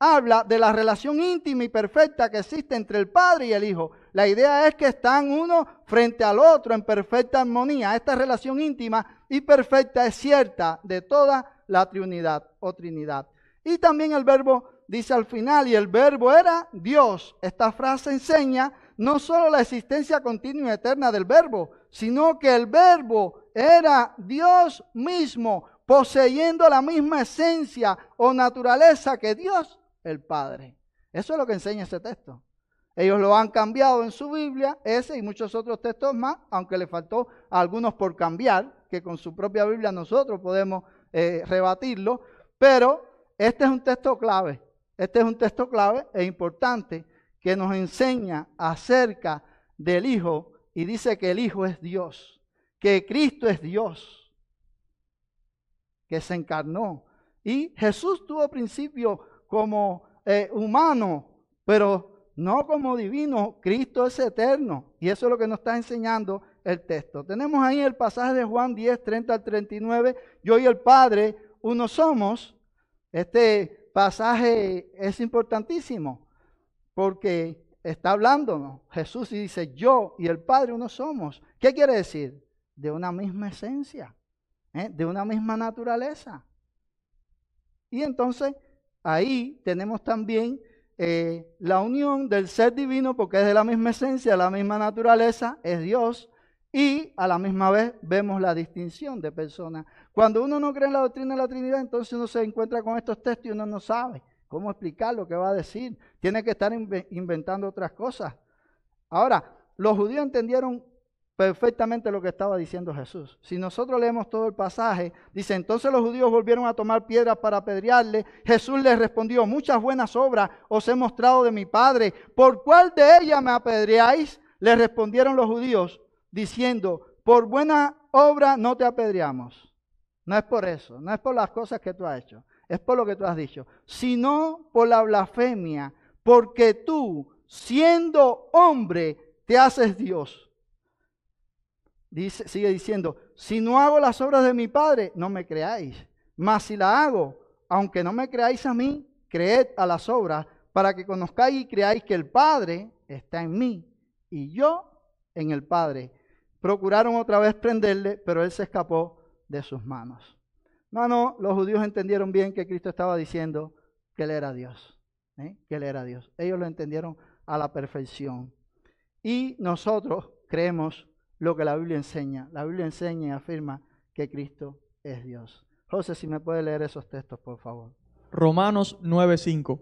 habla de la relación íntima y perfecta que existe entre el Padre y el Hijo. La idea es que están uno frente al otro en perfecta armonía. Esta relación íntima y perfecta es cierta de toda la Trinidad o Trinidad. Y también el Verbo dice al final, y el Verbo era Dios. Esta frase enseña no solo la existencia continua y eterna del Verbo, sino que el Verbo era Dios mismo, poseyendo la misma esencia o naturaleza que Dios, el Padre. Eso es lo que enseña ese texto. Ellos lo han cambiado en su Biblia, ese y muchos otros textos más, aunque le faltó a algunos por cambiar, que con su propia Biblia nosotros podemos rebatirlo, pero este es un texto clave. Este es un texto clave e importante que nos enseña acerca del Hijo y dice que el Hijo es Dios, que Cristo es Dios, que se encarnó. Y Jesús tuvo principio como humano, pero no como divino. Cristo es eterno. Y eso es lo que nos está enseñando el texto. Tenemos ahí el pasaje de Juan 10, 30 al 39. Yo y el Padre, uno somos. Este pasaje es importantísimo porque está hablándonos Jesús y dice, yo y el Padre uno somos. ¿Qué quiere decir? De una misma esencia, de una misma naturaleza. Y entonces ahí tenemos también la unión del ser divino, porque es de la misma esencia, la misma naturaleza, es Dios, y a la misma vez vemos la distinción de personas. Cuando uno no cree en la doctrina de la Trinidad, entonces uno se encuentra con estos textos y uno no sabe cómo explicar lo que va a decir. Tiene que estar inventando otras cosas. Ahora, los judíos entendieron perfectamente lo que estaba diciendo Jesús. Si nosotros leemos todo el pasaje, dice, entonces los judíos volvieron a tomar piedras para apedrearle. Jesús les respondió, muchas buenas obras os he mostrado de mi Padre. ¿Por cuál de ellas me apedreáis? Le respondieron los judíos, diciendo, por buena obra no te apedreamos. No es por eso, no es por las cosas que tú has hecho, es por lo que tú has dicho, sino por la blasfemia, porque tú, siendo hombre, te haces Dios. Sigue diciendo, si no hago las obras de mi Padre, no me creáis. Mas si la hago, aunque no me creáis a mí, creed a las obras, para que conozcáis y creáis que el Padre está en mí y yo en el Padre. Procuraron otra vez prenderle, pero él se escapó de sus manos. Hermano, los judíos entendieron bien que Cristo estaba diciendo que él era Dios, que él era Dios. Ellos lo entendieron a la perfección. Y nosotros creemos lo que la Biblia enseña. La Biblia enseña y afirma que Cristo es Dios. José, si me puede leer esos textos, por favor. Romanos 9:5.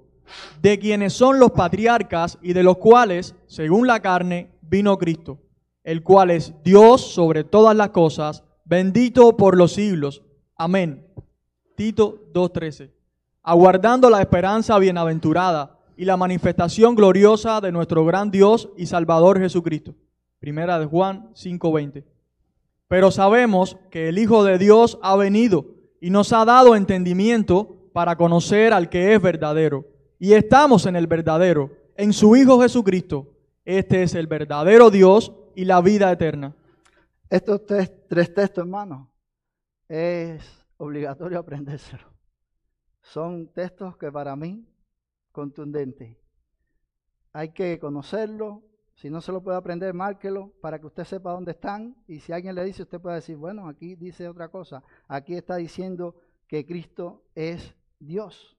De quienes son los patriarcas y de los cuales, según la carne, vino Cristo, el cual es Dios sobre todas las cosas, bendito por los siglos. Amén. Tito 2:13. Aguardando la esperanza bienaventurada y la manifestación gloriosa de nuestro gran Dios y Salvador Jesucristo. Primera de Juan 5:20. Pero sabemos que el Hijo de Dios ha venido y nos ha dado entendimiento para conocer al que es verdadero. Y estamos en el verdadero, en su Hijo Jesucristo. Este es el verdadero Dios y la vida eterna. Estos tres textos, hermanos, es obligatorio aprendérselos. Son textos que para mí, contundentes. Hay que conocerlo. Si no se lo puede aprender, márquelo para que usted sepa dónde están. Y si alguien le dice, usted puede decir, bueno, aquí dice otra cosa. Aquí está diciendo que Cristo es Dios.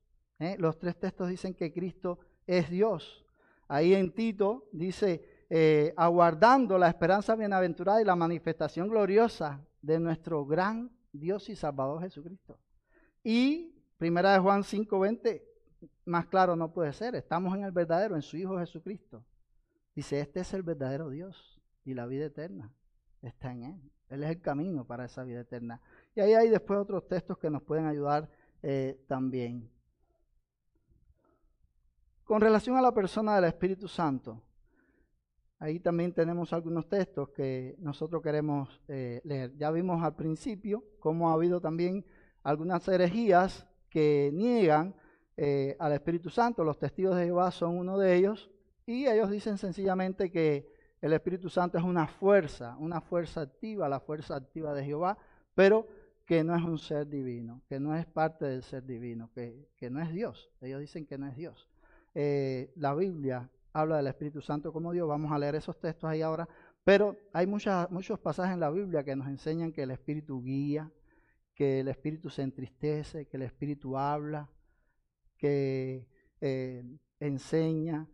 Los tres textos dicen que Cristo es Dios. Ahí en Tito dice, aguardando la esperanza bienaventurada y la manifestación gloriosa de nuestro gran Dios y Salvador Jesucristo. Y Primera de Juan 5:20, más claro no puede ser. Estamos en el verdadero, en su Hijo Jesucristo. Dice, este es el verdadero Dios y la vida eterna está en Él. Él es el camino para esa vida eterna. Y ahí hay después otros textos que nos pueden ayudar también. Con relación a la persona del Espíritu Santo, ahí también tenemos algunos textos que nosotros queremos leer. Ya vimos al principio cómo ha habido también algunas herejías que niegan al Espíritu Santo. Los testigos de Jehová son uno de ellos. Y ellos dicen sencillamente que el Espíritu Santo es una fuerza activa, la fuerza activa de Jehová, pero que no es un ser divino, que no es parte del ser divino, que no es Dios. Ellos dicen que no es Dios. La Biblia habla del Espíritu Santo como Dios. Vamos a leer esos textos ahí ahora, pero hay muchos pasajes en la Biblia que nos enseñan que el Espíritu guía, que el Espíritu se entristece, que el Espíritu habla, que enseña.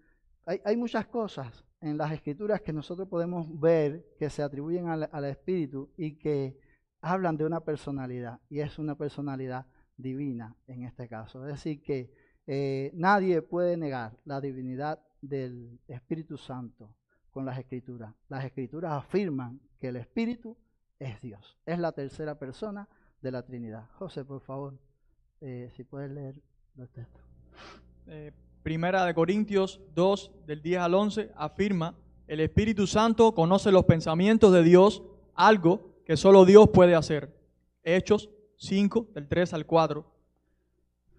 Hay muchas cosas en las Escrituras que nosotros podemos ver que se atribuyen al Espíritu y que hablan de una personalidad, y es una personalidad divina en este caso. Es decir, que nadie puede negar la divinidad del Espíritu Santo con las Escrituras. Las Escrituras afirman que el Espíritu es Dios, es la tercera persona de la Trinidad. José, por favor, si puedes leer los textos. Primera de Corintios 2, del 10 al 11, afirma, el Espíritu Santo conoce los pensamientos de Dios, algo que solo Dios puede hacer. Hechos 5, del 3 al 4.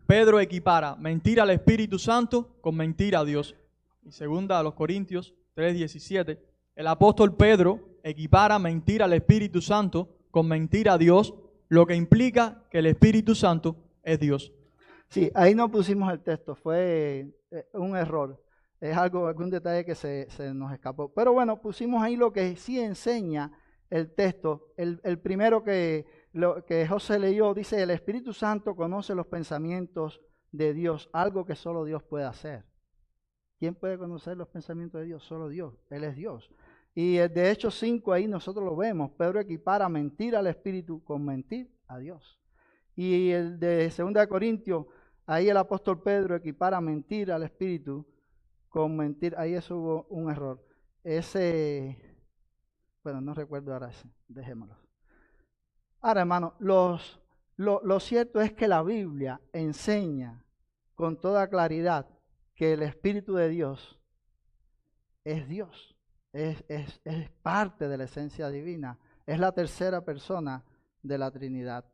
Pedro equipara mentira al Espíritu Santo con mentira a Dios. Y segunda a los Corintios 3, 17, el apóstol Pedro equipara mentira al Espíritu Santo con mentira a Dios, lo que implica que el Espíritu Santo es Dios. Sí, ahí no pusimos el texto, fue un error. Es algún detalle que se nos escapó. Pero bueno, pusimos ahí lo que sí enseña el texto. El primero que José leyó dice, el Espíritu Santo conoce los pensamientos de Dios, algo que solo Dios puede hacer. ¿Quién puede conocer los pensamientos de Dios? Solo Dios, Él es Dios. Y de Hechos 5 ahí nosotros lo vemos. Pedro equipara mentir al Espíritu con mentir a Dios. Y el de 2 Corintios, ahí el apóstol Pedro equipara mentir al Espíritu con mentir. Ahí eso hubo un error. Bueno, no recuerdo ahora ese, dejémoslo. Ahora, hermano, lo cierto es que la Biblia enseña con toda claridad que el Espíritu de Dios es Dios. Es parte de la esencia divina. Es la tercera persona de la Trinidad.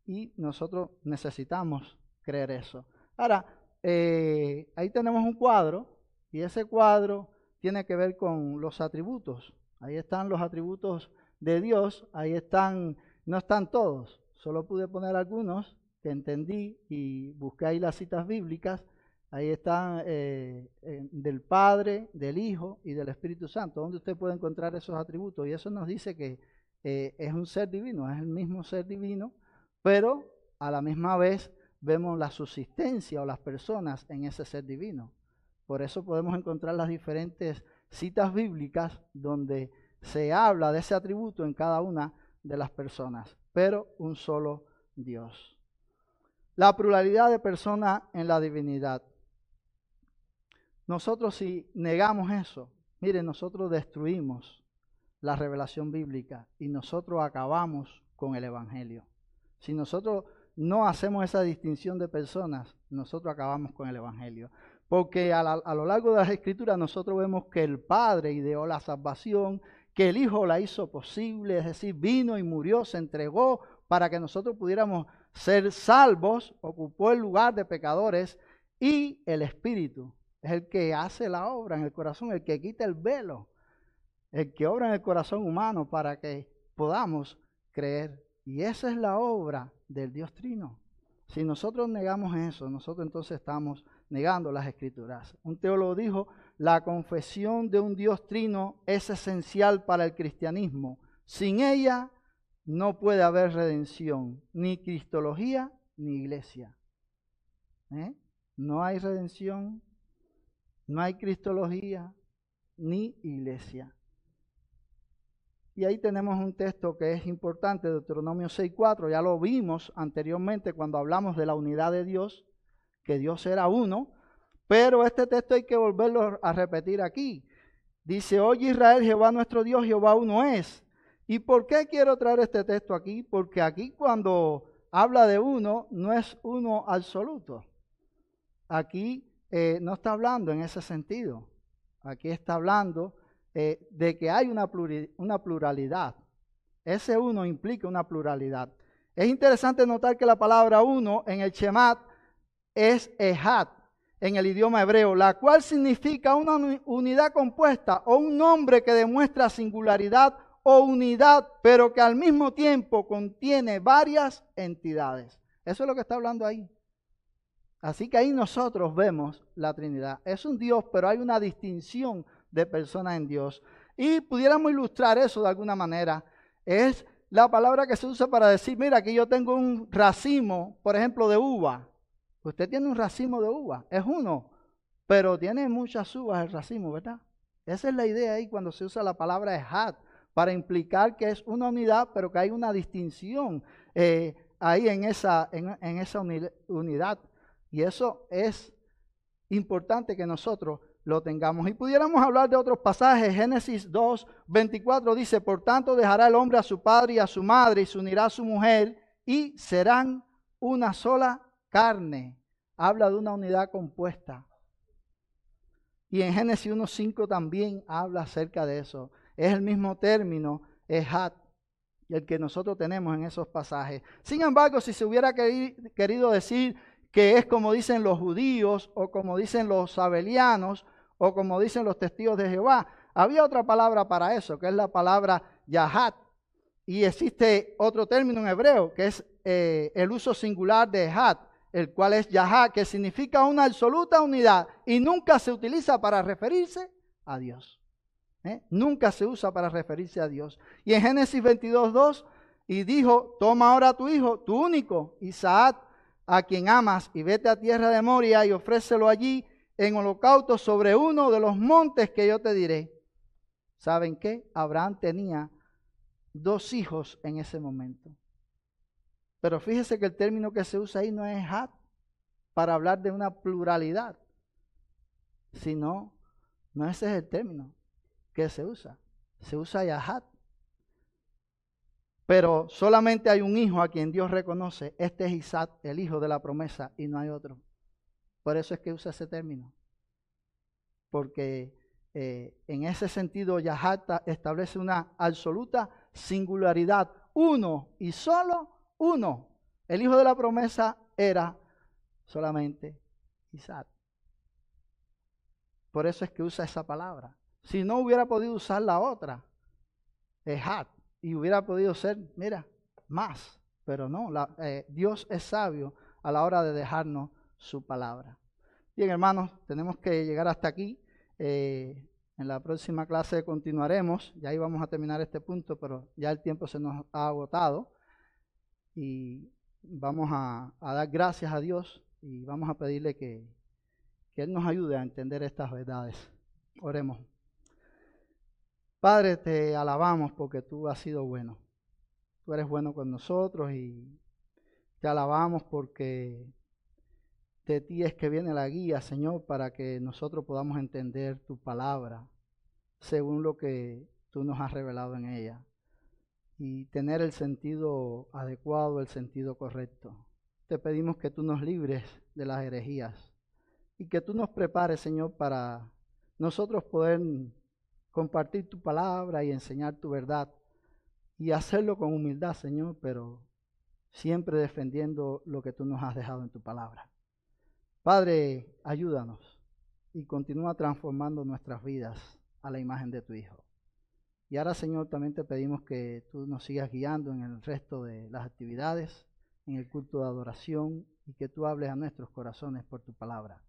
Y nosotros necesitamos creer eso. Ahora, ahí tenemos un cuadro, y ese cuadro tiene que ver con los atributos. Ahí están los atributos de Dios, ahí están, no están todos, solo pude poner algunos que entendí y busqué ahí las citas bíblicas, Ahí están del Padre, del Hijo y del Espíritu Santo, donde usted puede encontrar esos atributos. Y eso nos dice que es un ser divino, es el mismo ser divino, pero a la misma vez vemos la subsistencia o las personas en ese ser divino. Por eso podemos encontrar las diferentes citas bíblicas donde se habla de ese atributo en cada una de las personas, pero un solo Dios. La pluralidad de personas en la divinidad. Nosotros si negamos eso, miren, nosotros destruimos la revelación bíblica y nosotros acabamos con el Evangelio. Si nosotros no hacemos esa distinción de personas, nosotros acabamos con el Evangelio. Porque a lo largo de las Escrituras nosotros vemos que el Padre ideó la salvación, que el Hijo la hizo posible, es decir, vino y murió, se entregó para que nosotros pudiéramos ser salvos, ocupó el lugar de pecadores, y el Espíritu es el que hace la obra en el corazón, el que quita el velo, el que obra en el corazón humano para que podamos creer. Y esa es la obra del Dios Trino. Si nosotros negamos eso, nosotros entonces estamos negando las Escrituras. Un teólogo dijo, la confesión de un Dios Trino es esencial para el cristianismo. Sin ella no puede haber redención, ni cristología, ni iglesia. No hay redención, no hay cristología, ni iglesia. Y ahí tenemos un texto que es importante, Deuteronomio 6:4, ya lo vimos anteriormente cuando hablamos de la unidad de Dios, que Dios era uno, pero este texto hay que volverlo a repetir aquí. Dice, oye Israel, Jehová nuestro Dios, Jehová uno es. ¿Y por qué quiero traer este texto aquí? Porque aquí cuando habla de uno, no es uno absoluto. Aquí no está hablando en ese sentido. Aquí está hablando de que hay una pluralidad. Ese uno implica una pluralidad. Es interesante notar que la palabra uno en el Shemat es Ejad en el idioma hebreo, la cual significa una unidad compuesta o un nombre que demuestra singularidad o unidad, pero que al mismo tiempo contiene varias entidades. Eso es lo que está hablando ahí. Así que ahí nosotros vemos la Trinidad. Es un Dios, pero hay una distinción de personas en Dios. Y pudiéramos ilustrar eso de alguna manera. Es la palabra que se usa para decir, mira, aquí yo tengo un racimo, por ejemplo, de uva. Usted tiene un racimo de uva, es uno, pero tiene muchas uvas el racimo, ¿verdad? Esa es la idea ahí cuando se usa la palabra ejad, para implicar que es una unidad, pero que hay una distinción ahí en esa unidad. Y eso es importante que nosotros lo tengamos. Y pudiéramos hablar de otros pasajes. Génesis 2:24 dice, por tanto dejará el hombre a su padre y a su madre y se unirá a su mujer y serán una sola carne. Habla de una unidad compuesta. Y en Génesis 1:5 también habla acerca de eso. Es el mismo término, ejad, el que nosotros tenemos en esos pasajes. Sin embargo, si se hubiera querido decir que es como dicen los judíos, o como dicen los sabelianos, o como dicen los testigos de Jehová, había otra palabra para eso, que es la palabra yahat. Y existe otro término en hebreo, que es el uso singular de ejad, el cual es yahat, que significa una absoluta unidad, y nunca se utiliza para referirse a Dios. Nunca se usa para referirse a Dios. Y en Génesis 22:2, y dijo, toma ahora a tu hijo, tu único, Isaac, a quien amas, y vete a tierra de Moria y ofrécelo allí en holocausto sobre uno de los montes que yo te diré. ¿Saben qué? Abraham tenía 2 hijos en ese momento. Pero fíjese que el término que se usa ahí no es had, para hablar de una pluralidad, sino, no ese es el término que se usa yahad. Pero solamente hay un hijo a quien Dios reconoce. Este es Isaac, el hijo de la promesa, y no hay otro. Por eso es que usa ese término. Porque en ese sentido, Yahad establece una absoluta singularidad. Uno y solo uno. El hijo de la promesa era solamente Isaac. Por eso es que usa esa palabra. Si no hubiera podido usar la otra, Ejad. Y hubiera podido ser, mira, más. Pero no, Dios es sabio a la hora de dejarnos su palabra. Bien, hermanos, tenemos que llegar hasta aquí. En la próxima clase continuaremos. Ya íbamos a terminar este punto, pero ya el tiempo se nos ha agotado. Y vamos a dar gracias a Dios y vamos a pedirle que Él nos ayude a entender estas verdades. Oremos. Padre, te alabamos porque tú has sido bueno. Tú eres bueno con nosotros y te alabamos porque de ti es que viene la guía, Señor, para que nosotros podamos entender tu palabra según lo que tú nos has revelado en ella y tener el sentido adecuado, el sentido correcto. Te pedimos que tú nos libres de las herejías y que tú nos prepares, Señor, para nosotros poder compartir tu palabra y enseñar tu verdad y hacerlo con humildad, Señor, pero siempre defendiendo lo que tú nos has dejado en tu palabra. Padre, ayúdanos y continúa transformando nuestras vidas a la imagen de tu Hijo. Y ahora, Señor, también te pedimos que tú nos sigas guiando en el resto de las actividades, en el culto de adoración, y que tú hables a nuestros corazones por tu palabra.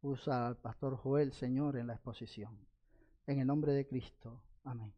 Usa al pastor Joel, Señor, en la exposición. En el nombre de Cristo. Amén.